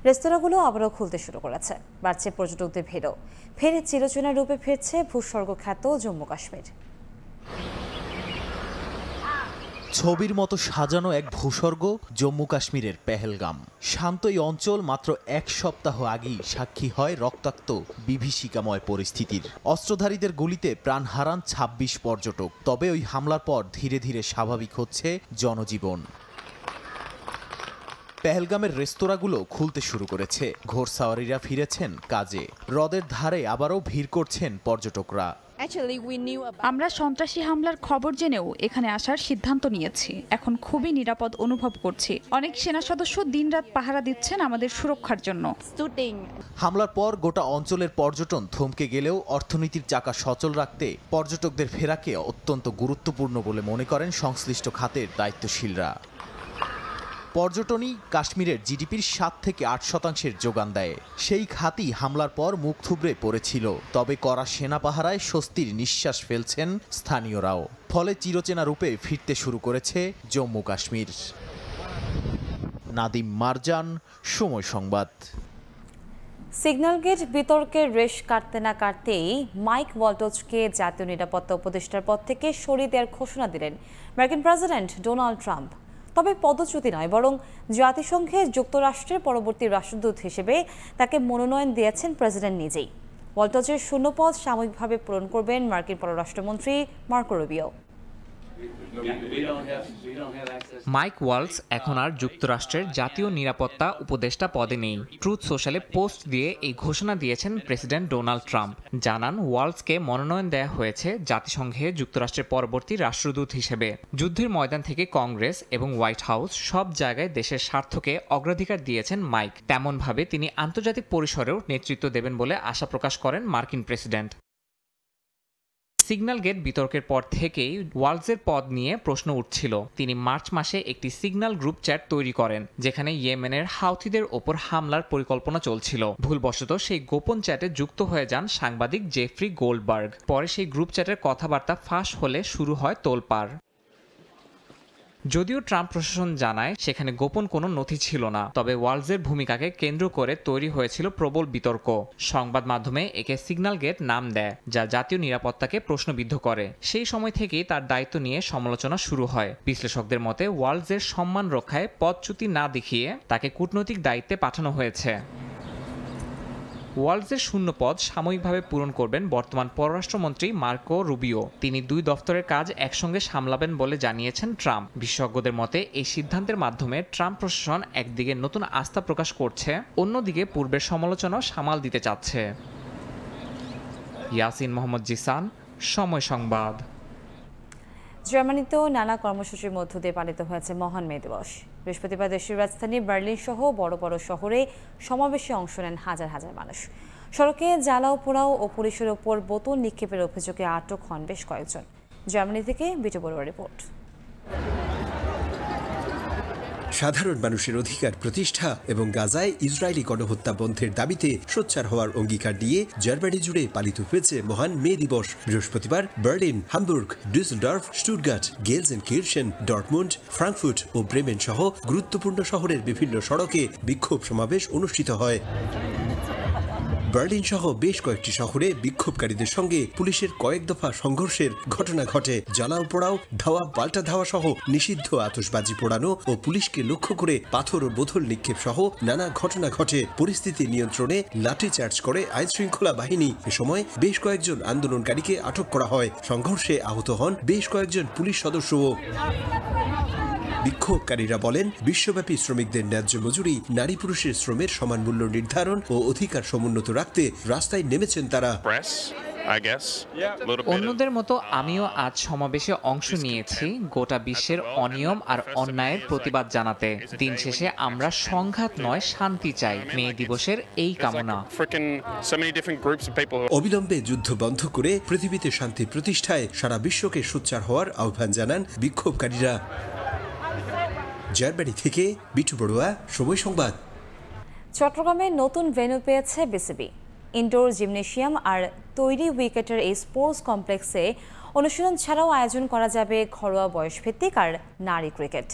রেস্তোরাঁগুলো আবারও খুলতে শুরু করেছে, বাড়ছে পর্যটকদের ভিড়ও। ফেরে চিরচেনা রূপে ফিরছে ভূস্বর্গ খ্যাত জম্মু কাশ্মীর। ছবির মতো সাজানো এক ভূস্বর্গ জম্মু কাশ্মীরের পেহেলগাম। শান্ত এই অঞ্চল মাত্র এক সপ্তাহ আগেই সাক্ষী হয় রক্তাক্ত বিভীষিকাময় পরিস্থিতির। অস্ত্রধারীদের গুলিতে প্রাণ হারান ২৬ পর্যটক। তবে ওই হামলার পর ধীরে ধীরে স্বাভাবিক হচ্ছে জনজীবন। পেহেলগামের রেস্তোরাঁগুলো খুলতে শুরু করেছে, ঘোড়সাওয়ারিরা ফিরেছেন কাজে, হ্রদের ধারে আবারও ভিড় করছেন পর্যটকরা। আমরা সন্ত্রাসী হামলার খবর জেনেও এখানে আসার সিদ্ধান্ত নিয়েছি। এখন খুবই নিরাপদ অনুভব করছি। অনেক সেনা সদস্য দিনরাত পাহারা দিচ্ছেন আমাদের সুরক্ষার জন্য। হামলার পর গোটা অঞ্চলের পর্যটন থমকে গেলেও অর্থনীতির চাকা সচল রাখতে পর্যটকদের ফেরাকে অত্যন্ত গুরুত্বপূর্ণ বলে মনে করেন সংশ্লিষ্ট খাতের দায়িত্বশীলরা। পর্যটনই কাশ্মীরের জিডিপির ৭ থেকে ৮% যোগান দেয়। সেই খাতই হামলার পর মুখ থুবড়ে পড়েছিল। তবে কড়া সেনা পাহারায় স্বস্তির নিঃশ্বাস ফেলছেন স্থানীয়রাও। ফলে চিরচেনা রূপে ফিরতে শুরু করেছে জম্মু কাশ্মীর। নাদিম মারজান, সময় সংবাদ। সিগন্যাল গেট বিতর্কের রেশ কাটতে না কাটতেই মাইক ওয়ালটজকে জাতীয় নিরাপত্তা উপদেষ্টার পদ থেকে সরিয়ে দেওয়ার ঘোষণা দিলেন মার্কিন প্রেসিডেন্ট ডোনাল্ড ট্রাম্প। তবে পদচ্যুতি নয়, বরং জাতিসংঘে যুক্তরাষ্ট্রের পরবর্তী রাষ্ট্রদূত হিসেবে তাকে মনোনয়ন দিয়েছেন প্রেসিডেন্ট নিজেই। ওয়ালটজের শূন্যপদ সাময়িকভাবে পূরণ করবেন মার্কিন পররাষ্ট্রমন্ত্রী মার্কো রুবিও। মাইক ওয়ালস এখন আর যুক্তরাষ্ট্রের জাতীয় নিরাপত্তা উপদেষ্টা পদে নেই। ট্রুথ সোশ্যালে পোস্ট দিয়ে এই ঘোষণা দিয়েছেন প্রেসিডেন্ট ডোনাল্ড ট্রাম্প। জানান ওয়ালসকে মনোনয়ন দেয়া হয়েছে জাতিসংঘে যুক্তরাষ্ট্রের পরবর্তী রাষ্ট্রদূত হিসেবে। যুদ্ধের ময়দান থেকে কংগ্রেস এবং হোয়াইট হাউস সব জায়গায় দেশের স্বার্থকে অগ্রাধিকার দিয়েছেন মাইক। তেমনভাবে তিনি আন্তর্জাতিক পরিসরেও নেতৃত্ব দেবেন বলে আশা প্রকাশ করেন মার্কিন প্রেসিডেন্ট। সিগন্যাল গেট বিতর্কের পর থেকেই ওয়ালসের পদ নিয়ে প্রশ্ন উঠছিল। তিনি মার্চ মাসে একটি সিগন্যাল গ্রুপ চ্যাট তৈরি করেন যেখানে ইয়েমেনের হাউথিদের ওপর হামলার পরিকল্পনা চলছিল। ভুলবশত সেই গোপন চ্যাটে যুক্ত হয়ে যান সাংবাদিক জেফ্রি গোল্ডবার্গ। পরে সেই গ্রুপ চ্যাটের কথাবার্তা ফাঁস হলে শুরু হয় তোলপাড়। যদিও ট্রাম্প প্রশাসন জানায় সেখানে গোপন কোনো নথি ছিল না, তবে ওয়ালসের ভূমিকাকে কেন্দ্র করে তৈরি হয়েছিল প্রবল বিতর্ক। সংবাদ মাধ্যমে একে সিগন্যাল গেট নাম দেয়, যা জাতীয় নিরাপত্তাকে প্রশ্নবিদ্ধ করে। সেই সময় থেকেই তার দায়িত্ব নিয়ে সমালোচনা শুরু হয়। বিশ্লেষকদের মতে ওয়ালসের সম্মান রক্ষায় পদচ্যুতি না দেখিয়ে তাকে কূটনৈতিক দায়িত্বে পাঠানো হয়েছে। ওয়ালসের শূন্য পদ সাময়িকভাবে পূরণ করবেন বর্তমান পররাষ্ট্রমন্ত্রী মার্কো রুবিও। তিনি 2 দফতরের কাজ একসঙ্গে সামলাবেন বলে জানিয়েছেন ট্রাম্প। বিশেষজ্ঞদের মতে এই সিদ্ধান্তের মাধ্যমে ট্রাম্প প্রশাসন একদিকে নতুন আস্থা প্রকাশ করছে, অন্যদিকে পূর্বের সমালোচনাও সামাল দিতে চাচ্ছে। ইয়াসিন মোহাম্মদ জিসান, সময় সংবাদ। জার্মানিতেও নানা কর্মসূচির মধ্য দিয়ে পালিত হয়েছে মহান মে দিবস। বৃহস্পতিবার দেশের রাজধানী বার্লিন সহ বড় বড় শহরে সমাবেশে অংশ নেন হাজার হাজার মানুষ। সড়কে জ্বালাও পোড়াও ও পুলিশের ওপর বোতল নিক্ষেপের অভিযোগে আটক হন বেশ কয়েকজন। জার্মানি থেকে বিটু বড়ুয়া রিপোর্ট। সাধারণ মানুষের অধিকার প্রতিষ্ঠা এবং গাজায় ইসরায়েলি গণহত্যা বন্ধের দাবিতে সোচ্চার হওয়ার অঙ্গীকার নিয়ে জার্মানি জুড়ে পালিত হয়েছে মহান মে দিবস। বৃহস্পতিবার Berlin, Hamburg, Düsseldorf, Stuttgart, Gelsenkirchen, Dortmund, Frankfurt ও ব্রেমেন সহ গুরুত্বপূর্ণ শহরের বিভিন্ন সড়কে বিক্ষোভ সমাবেশ অনুষ্ঠিত হয়। বার্লিন সহ বেশ কয়েকটি শহরে বিক্ষোভকারীদের সঙ্গে পুলিশের কয়েক দফা সংঘর্ষের ঘটনা ঘটে। জ্বালাও পোড়াও, ধাওয়া পাল্টা ধাওয়া সহ নিষিদ্ধ আতশবাজি পোড়ানো ও পুলিশকে লক্ষ্য করে পাথর ও বোতল নিক্ষেপ সহ নানা ঘটনা ঘটে। পরিস্থিতি নিয়ন্ত্রণে লাঠিচার্জ করে আইন শৃঙ্খলা বাহিনী। এ সময় বেশ কয়েকজন আন্দোলনকারীকে আটক করা হয়। সংঘর্ষে আহত হন বেশ কয়েকজন পুলিশ সদস্যও। বিক্ষোভকারীরা বলেন, বিশ্বব্যাপী শ্রমিকদের ন্যায্য মজুরি, নারী পুরুষের শ্রমের সমান মূল্য নির্ধারণ ও অধিকার সমুন্নত রাখতে রাস্তায় নেমেছেন তারা। অন্যদের মতো আমিও আজ সমাবেশে অংশ নিয়েছি গোটা বিশ্বের অনিয়ম আর অন্যায়ের প্রতিবাদ জানাতে। দিন শেষে আমরা সংঘাত নয়, শান্তি চাই। মে দিবসের এই কামনা। অবিলম্বে যুদ্ধ বন্ধ করে পৃথিবীতে শান্তি প্রতিষ্ঠায় সারা বিশ্বকে সোচ্চার হওয়ার আহ্বান জানান বিক্ষোভকারীরা। জার্মানি থেকে বিটু বড়ুয়া, সময় সংবাদ। চট্টগ্রামে নতুন ভেন্যু পেয়েছে বিসিবি। ইনডোর জিমনেশিয়াম আর তৈরি উইকেটের এই স্পোর্টস কমপ্লেক্সে অনুশীলন ছাড়াও আয়োজন করা যাবে ঘরোয়া বয়সভিত্তিক আর নারী ক্রিকেট।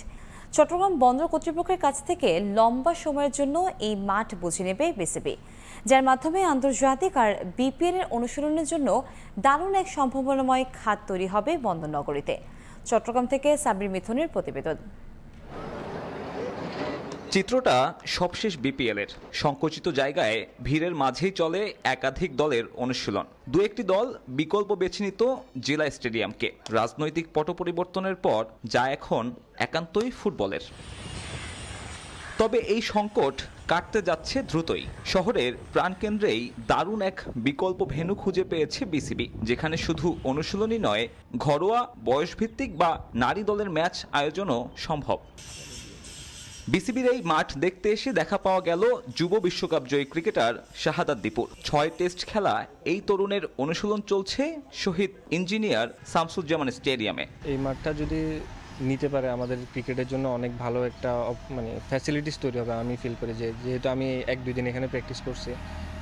চট্টগ্রাম বন্দর কর্তৃপক্ষের কাছ থেকে লম্বা সময়ের জন্য এই মাঠ বুঝে নেবে বিসিবি, যার মাধ্যমে আন্তর্জাতিক আর বিপিএল এর অনুশীলনের জন্য দারুণ এক সম্ভাবনাময় খাত তৈরি হবে বন্দরনগরীতে। চট্টগ্রাম থেকে সাব্বির মিথুনের প্রতিবেদন। চিত্রটা সবশেষ বিপিএলের সংকুচিত জায়গায় ভিড়ের মাঝেই চলে একাধিক দলের অনুশীলন। দু একটি দল বিকল্প বেছে নিত জেলা স্টেডিয়ামকে। রাজনৈতিক পট পরিবর্তনের পর যা এখন একান্তই ফুটবলের। তবে এই সংকট কাটতে যাচ্ছে দ্রুতই। শহরের প্রাণকেন্দ্রেই দারুণ এক বিকল্প ভেন্যু খুঁজে পেয়েছে বিসিবি, যেখানে শুধু অনুশীলনই নয়, ঘরোয়া বয়সভিত্তিক বা নারী দলের ম্যাচ আয়োজনও সম্ভব। বিসিবির এই মাঠ দেখতে এসে দেখা পাওয়া গেল যুব বিশ্বকাপ জয়ী ক্রিকেটার শাহাদাত দীপুর। 6 টেস্ট খেলা এই তরুণের অনুশীলন চলছে শহীদ ইঞ্জিনিয়ার শামসুজ্জামান স্টেডিয়ামে। এই মাঠটা যদি নিতে পারে আমাদের ক্রিকেটের জন্য অনেক ভালো একটা ফ্যাসিলিটিস তৈরি হবে। আমি ফিল করি যেহেতু আমি 1-2 দিন এখানে প্র্যাকটিস করছি,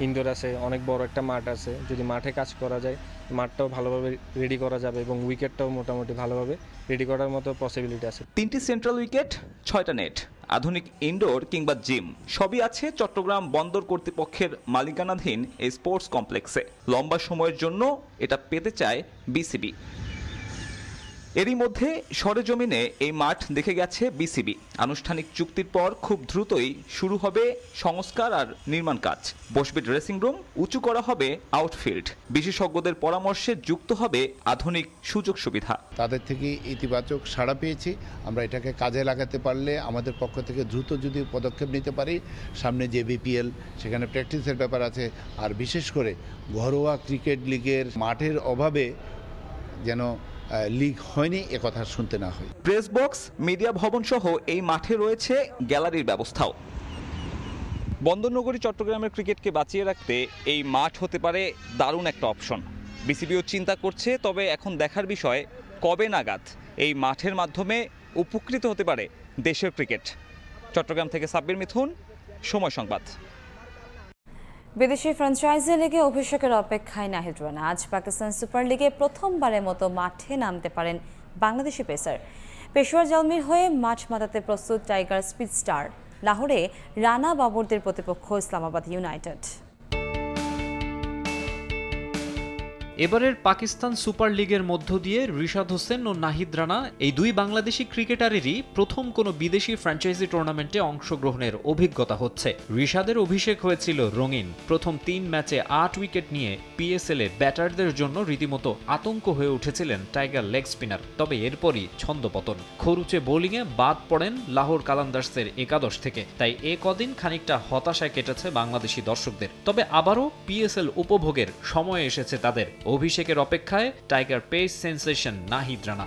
ইনডোর আছে, অনেক বড় একটা মাঠ আছে। যদি মাঠে কাজ করা যায়, মাঠটাও ভালোভাবে রেডি করা যাবে এবং উইকেটটাও মোটামুটি ভালোভাবে রেডি করার মতো পসিবিলিটি আছে। 3টি সেন্ট্রাল উইকেট, 6টা নেট, আধুনিক ইনডোর কিংবা জিম সবই আছে চট্টগ্রাম বন্দর কর্তৃপক্ষের মালিকানাধীন এই স্পোর্টস কমপ্লেক্সে। লম্বা সময়ের জন্য এটা পেতে চায় বিসিবি। এরই মধ্যে সরেজমিনে এই মাঠ দেখে গেছে বিসিবি। আনুষ্ঠানিক চুক্তির পর খুব দ্রুতই শুরু হবে সংস্কার আর নির্মাণ কাজ। বসবে ড্রেসিং রুম, উঁচু করা হবে আউটফিল্ড, বিশেষজ্ঞদের পরামর্শে যুক্ত হবে আধুনিক সুযোগ সুবিধা। তাদের থেকে ইতিবাচক সাড়া পেয়েছি। আমরা এটাকে কাজে লাগাতে পারলে আমাদের পক্ষ থেকে দ্রুত যদি পদক্ষেপ নিতে পারি, সামনে যে বিপিএল সেখানে প্র্যাকটিসের ব্যাপার আছে, আর বিশেষ করে ঘরোয়া ক্রিকেট লিগের মাঠের অভাবে যেন লিগ হয়নি একথা শুনতে না হয়। প্রেস বক্স, মিডিয়া ভবন সহ এই মাঠে রয়েছে গ্যালারির ব্যবস্থাও। বন্দরনগরী চট্টগ্রামের ক্রিকেটকে বাঁচিয়ে রাখতে এই মাঠ হতে পারে দারুণ একটা অপশন। বিসিবিও চিন্তা করছে, তবে এখন দেখার বিষয় কবে নাগাদ এই মাঠের মাধ্যমে উপকৃত হতে পারে দেশের ক্রিকেট। চট্টগ্রাম থেকে সাব্বির মিথুন, সময় সংবাদ। বিদেশি ফ্র্যাঞ্চাইজি লিগে অভিষেকের অপেক্ষায় নাহিদ রানা। আজ পাকিস্তান সুপার লিগে প্রথমবারের মতো মাঠে নামতে পারেন বাংলাদেশি পেসার। পেশোয়ার জালমির হয়ে মাঠ মাতাতে প্রস্তুত টাইগার স্পিড স্টার। লাহোরে রানা বাবরদের প্রতিপক্ষ ইসলামাবাদ ইউনাইটেড। এবারের পাকিস্তান সুপার লিগের মধ্য দিয়ে রিশাদ হোসেন ও নাহিদ রানা এই দুই বাংলাদেশি ক্রিকেটারেরই প্রথম কোনো বিদেশি ফ্র্যাঞ্চাইজি টুর্নামেন্টে অংশগ্রহণের অভিজ্ঞতা হচ্ছে। রিশাদের অভিষেক হয়েছিল রঙিন। প্রথম 3 ম্যাচে 8 উইকেট নিয়ে পিএসএলে ব্যাটারদের জন্য রীতিমতো আতঙ্ক হয়ে উঠেছিলেন টাইগার লেগ স্পিনার। তবে এরপরই ছন্দপতন। খরুচে বোলিংয়ে বাদ পড়েন লাহোর কালান্দার্সের একাদশ থেকে। তাই এ কদিন খানিকটা হতাশায় কেটেছে বাংলাদেশি দর্শকদের। তবে আবারও পিএসএল উপভোগের সময় এসেছে তাদের। অভিষেকের অপেক্ষায় tiger pace sensation Nahid Rana.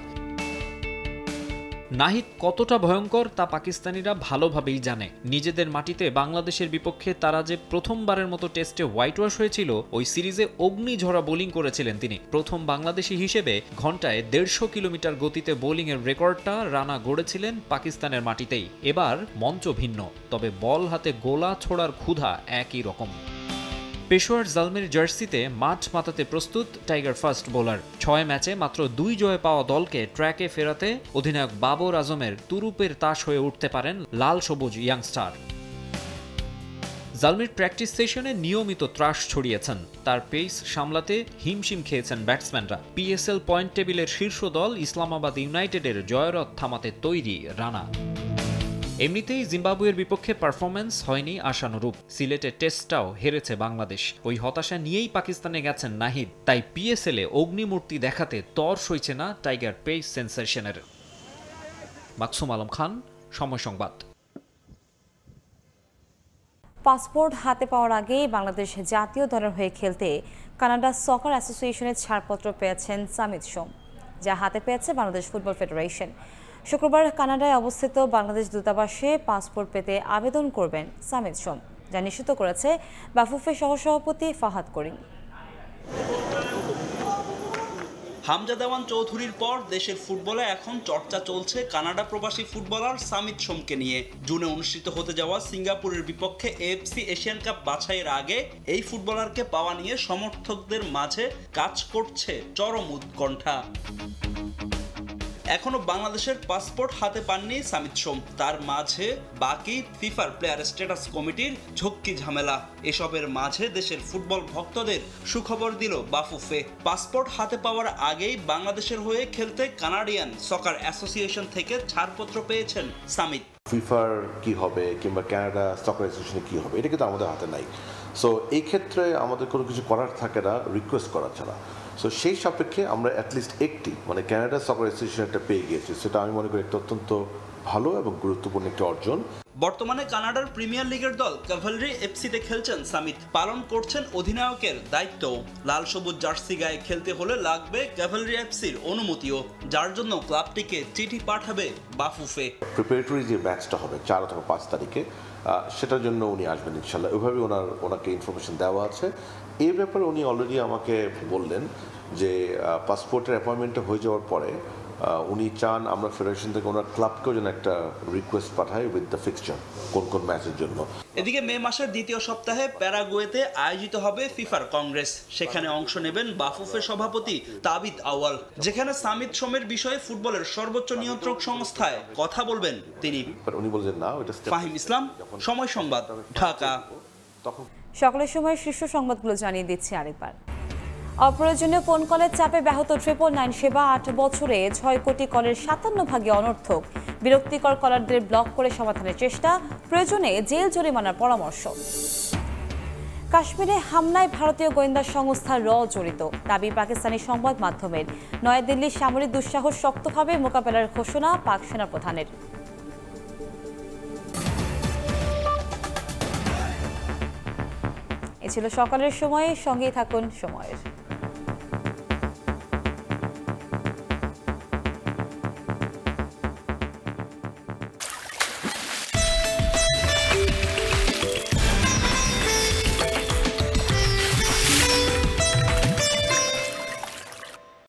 Nahid কতটা ভয়ঙ্কর তা পাকিস্তানিরা ভালোভাবেই জানে। নিজেদের মাটিতে বাংলাদেশের বিপক্ষে তারা যে প্রথমবারের মতো টেস্টে হোয়াইট ওয়াশ হয়েছিল, ওই সিরিজে অগ্নিঝরা বোলিং করেছিলেন তিনি। প্রথম বাংলাদেশি হিসেবে ঘন্টায় 150 কিলোমিটার গতিতে বোলিংয়ের রেকর্ডটা রানা গড়েছিলেন পাকিস্তানের মাটিতেই। এবার মঞ্চ ভিন্ন, তবে বল হাতে গোলা ছোড়ার ক্ষুধা একই রকম। পেশোয়ার জালমির জার্সিতে মাঠ মাতাতে প্রস্তুত টাইগার ফাস্ট বোলার। 6 ম্যাচে মাত্র 2 জয় পাওয়া দলকে ট্র্যাকে ফেরাতে অধিনায়ক বাবর আজমের তুরুপের তাস হয়ে উঠতে পারেন লাল সবুজ ইয়াংস্টার। জালমির প্র্যাকটিস সেশনে নিয়মিত ত্রাস ছড়িয়েছেন। তার পেস সামলাতে হিমশিম খেয়েছেন ব্যাটসম্যানরা। পিএসএল পয়েন্ট টেবিলের শীর্ষ দল ইসলামাবাদ ইউনাইটেডের জয়রথ থামাতে তৈরি রানা। এমনিতেই জিম্বাবুয়ের বিপক্ষে পারফরম্যান্স হয়নি আশানুরূপ। সিলেটের টেস্টটাও হেরেছে বাংলাদেশ। ওই হতাশা নিয়েই পাকিস্তানে গেছেন নাহিদ। তাই পিএসএলে অগ্নিমূর্তি দেখাতে তর সইছে না টাইগার পেস সেন্সেশনের। মাকসুম আলম খান, সময় সংবাদ। পাসপোর্ট হাতে পাওয়ার আগেই বাংলাদেশ জাতীয় দলের হয়ে খেলতে কানাডা সকার অ্যাসোসিয়েশনের ছাড়পত্র পেয়েছেন সামিত সোম, যা হাতে পেয়েছে বাংলাদেশ ফুটবল ফেডারেশন। শুক্রবার কানাডায় অবস্থিত বাংলাদেশ দূতাবাসে পাসপোর্ট পেতে আবেদন করবেন সামিত সোম, যা নিশ্চিত করেছে বাফুফে সহসভাপতি ফাহাদ করিম। হামজা দেওয়ান চৌধুরীর পর দেশের ফুটবলে এখন চর্চা চলছে কানাডা প্রবাসী ফুটবলার সামিত সোমকে নিয়ে। জুনে অনুষ্ঠিত হতে যাওয়া সিঙ্গাপুরের বিপক্ষে এএফসি এশিয়ান কাপ বাছাইয়ের আগে এই ফুটবলারকে পাওয়া নিয়ে সমর্থকদের মাঝে কাজ করছে চরম উৎকণ্ঠা। এখনো বাংলাদেশের পাসপোর্ট হাতে পাননি সামিত সোম। তার মাঝে বাকি ফিফার প্লেয়ার স্ট্যাটাস কমিটির ঝক্কি ঝামেলা। এসবের মাঝে দেশের ফুটবল ভক্তদের সুখবর দিল বাফুফে। পাসপোর্ট হাতে পাওয়ার আগেই বাংলাদেশের হয়ে খেলতে কানাডিয়ান সকার অ্যাসোসিয়েশন থেকে ছাড়পত্র পেয়েছেন সামিত। ফিফার কি হবে কিংবা কানাডা সকার অ্যাসোসিয়েশনে কি হবে, এটা কিন্তু আমাদের হাতে নাই। সো এই ক্ষেত্রে আমাদের কোনো কিছু করার থাকে না রিকোয়েস্ট করা ছাড়া। সো সেই সাপেক্ষে আমরা অ্যাটলিস্ট একটি কানাডা সকার অ্যাসোসিয়েশন একটা পেয়ে গিয়েছি। সেটা আমি মনে করি একটা অত্যন্ত ভালো এবং গুরুত্বপূর্ণ একটি অর্জন। বর্তমানে কানাডার প্রিমিয়ার লিগের দল ক্যাভালরি এফসিতে খেলছেন সামিত। পালন করছেন অধিনায়কের দায়িত্ব। লাল সবুজ জার্সি গায়ে খেলতে হলে লাগবে ক্যাভালরি এফসির অনুমতিও, যার জন্য ক্লাবটিকে চিঠি পাঠাবে বাফুফে। প্রিপারেটরি যে ম্যাচটা হবে 4 অথবা 5 তারিখে, সেটার জন্য উনি আসবেন ইনশাল্লাহ। ওইভাবে ওনাকে ইনফরমেশন দেওয়া আছে। এই ব্যাপারে উনি অলরেডি আমাকে বললেন যে পাসপোর্টের অ্যাপয়েন্টমেন্টটা হয়ে যাওয়ার পরে উনি চান আমরা ফেডারেশন থেকে ওনার ক্লাবকেও যেন একটা রিকোয়েস্ট পাঠাই উইথ দ্য ফিক্সচার কোন কোন ম্যাচের জন্য। এদিকে মে মাসের দ্বিতীয় সপ্তাহে প্যারাগুয়েতে আয়োজিত হবে ফিফার কংগ্রেস। সেখানে অংশ নেবেন বাফুফের সভাপতি তাবিত আওয়াল, যেখানে সামিত সোমের বিষয়ে ফুটবলের সর্বোচ্চ নিয়ন্ত্রক সংস্থায় কথা বলবেন তিনি। উনি বলছেন না, এটা ফাহিম ইসলাম, সময় সংবাদ, ঢাকা। সকলের সময় শীর্ষ সংবাদগুলো জানিয়ে দিচ্ছি আরেকবার। অপ্রয়োজনীয় ফোন কলের চাপে ব্যাহত 999 সেবা। 8 বছরে 6 কোটি কলের 57 অনর্থক। বিরক্তিকর কলারদের ব্লক করে সমাধানের চেষ্টা, প্রয়োজনে জেল জরিমানার পরামর্শ। কাশ্মীরে হামলায় ভারতীয় গোয়েন্দা সংস্থা র জড়িত, দাবি পাকিস্তানি সংবাদ মাধ্যমের। নয়াদিল্লির সামরিক দুঃসাহস শক্তভাবে মোকাবেলার ঘোষণা পাক সেনা প্রধানের। এ ছিল সকালের সময়, সঙ্গেই থাকুন সময়ের।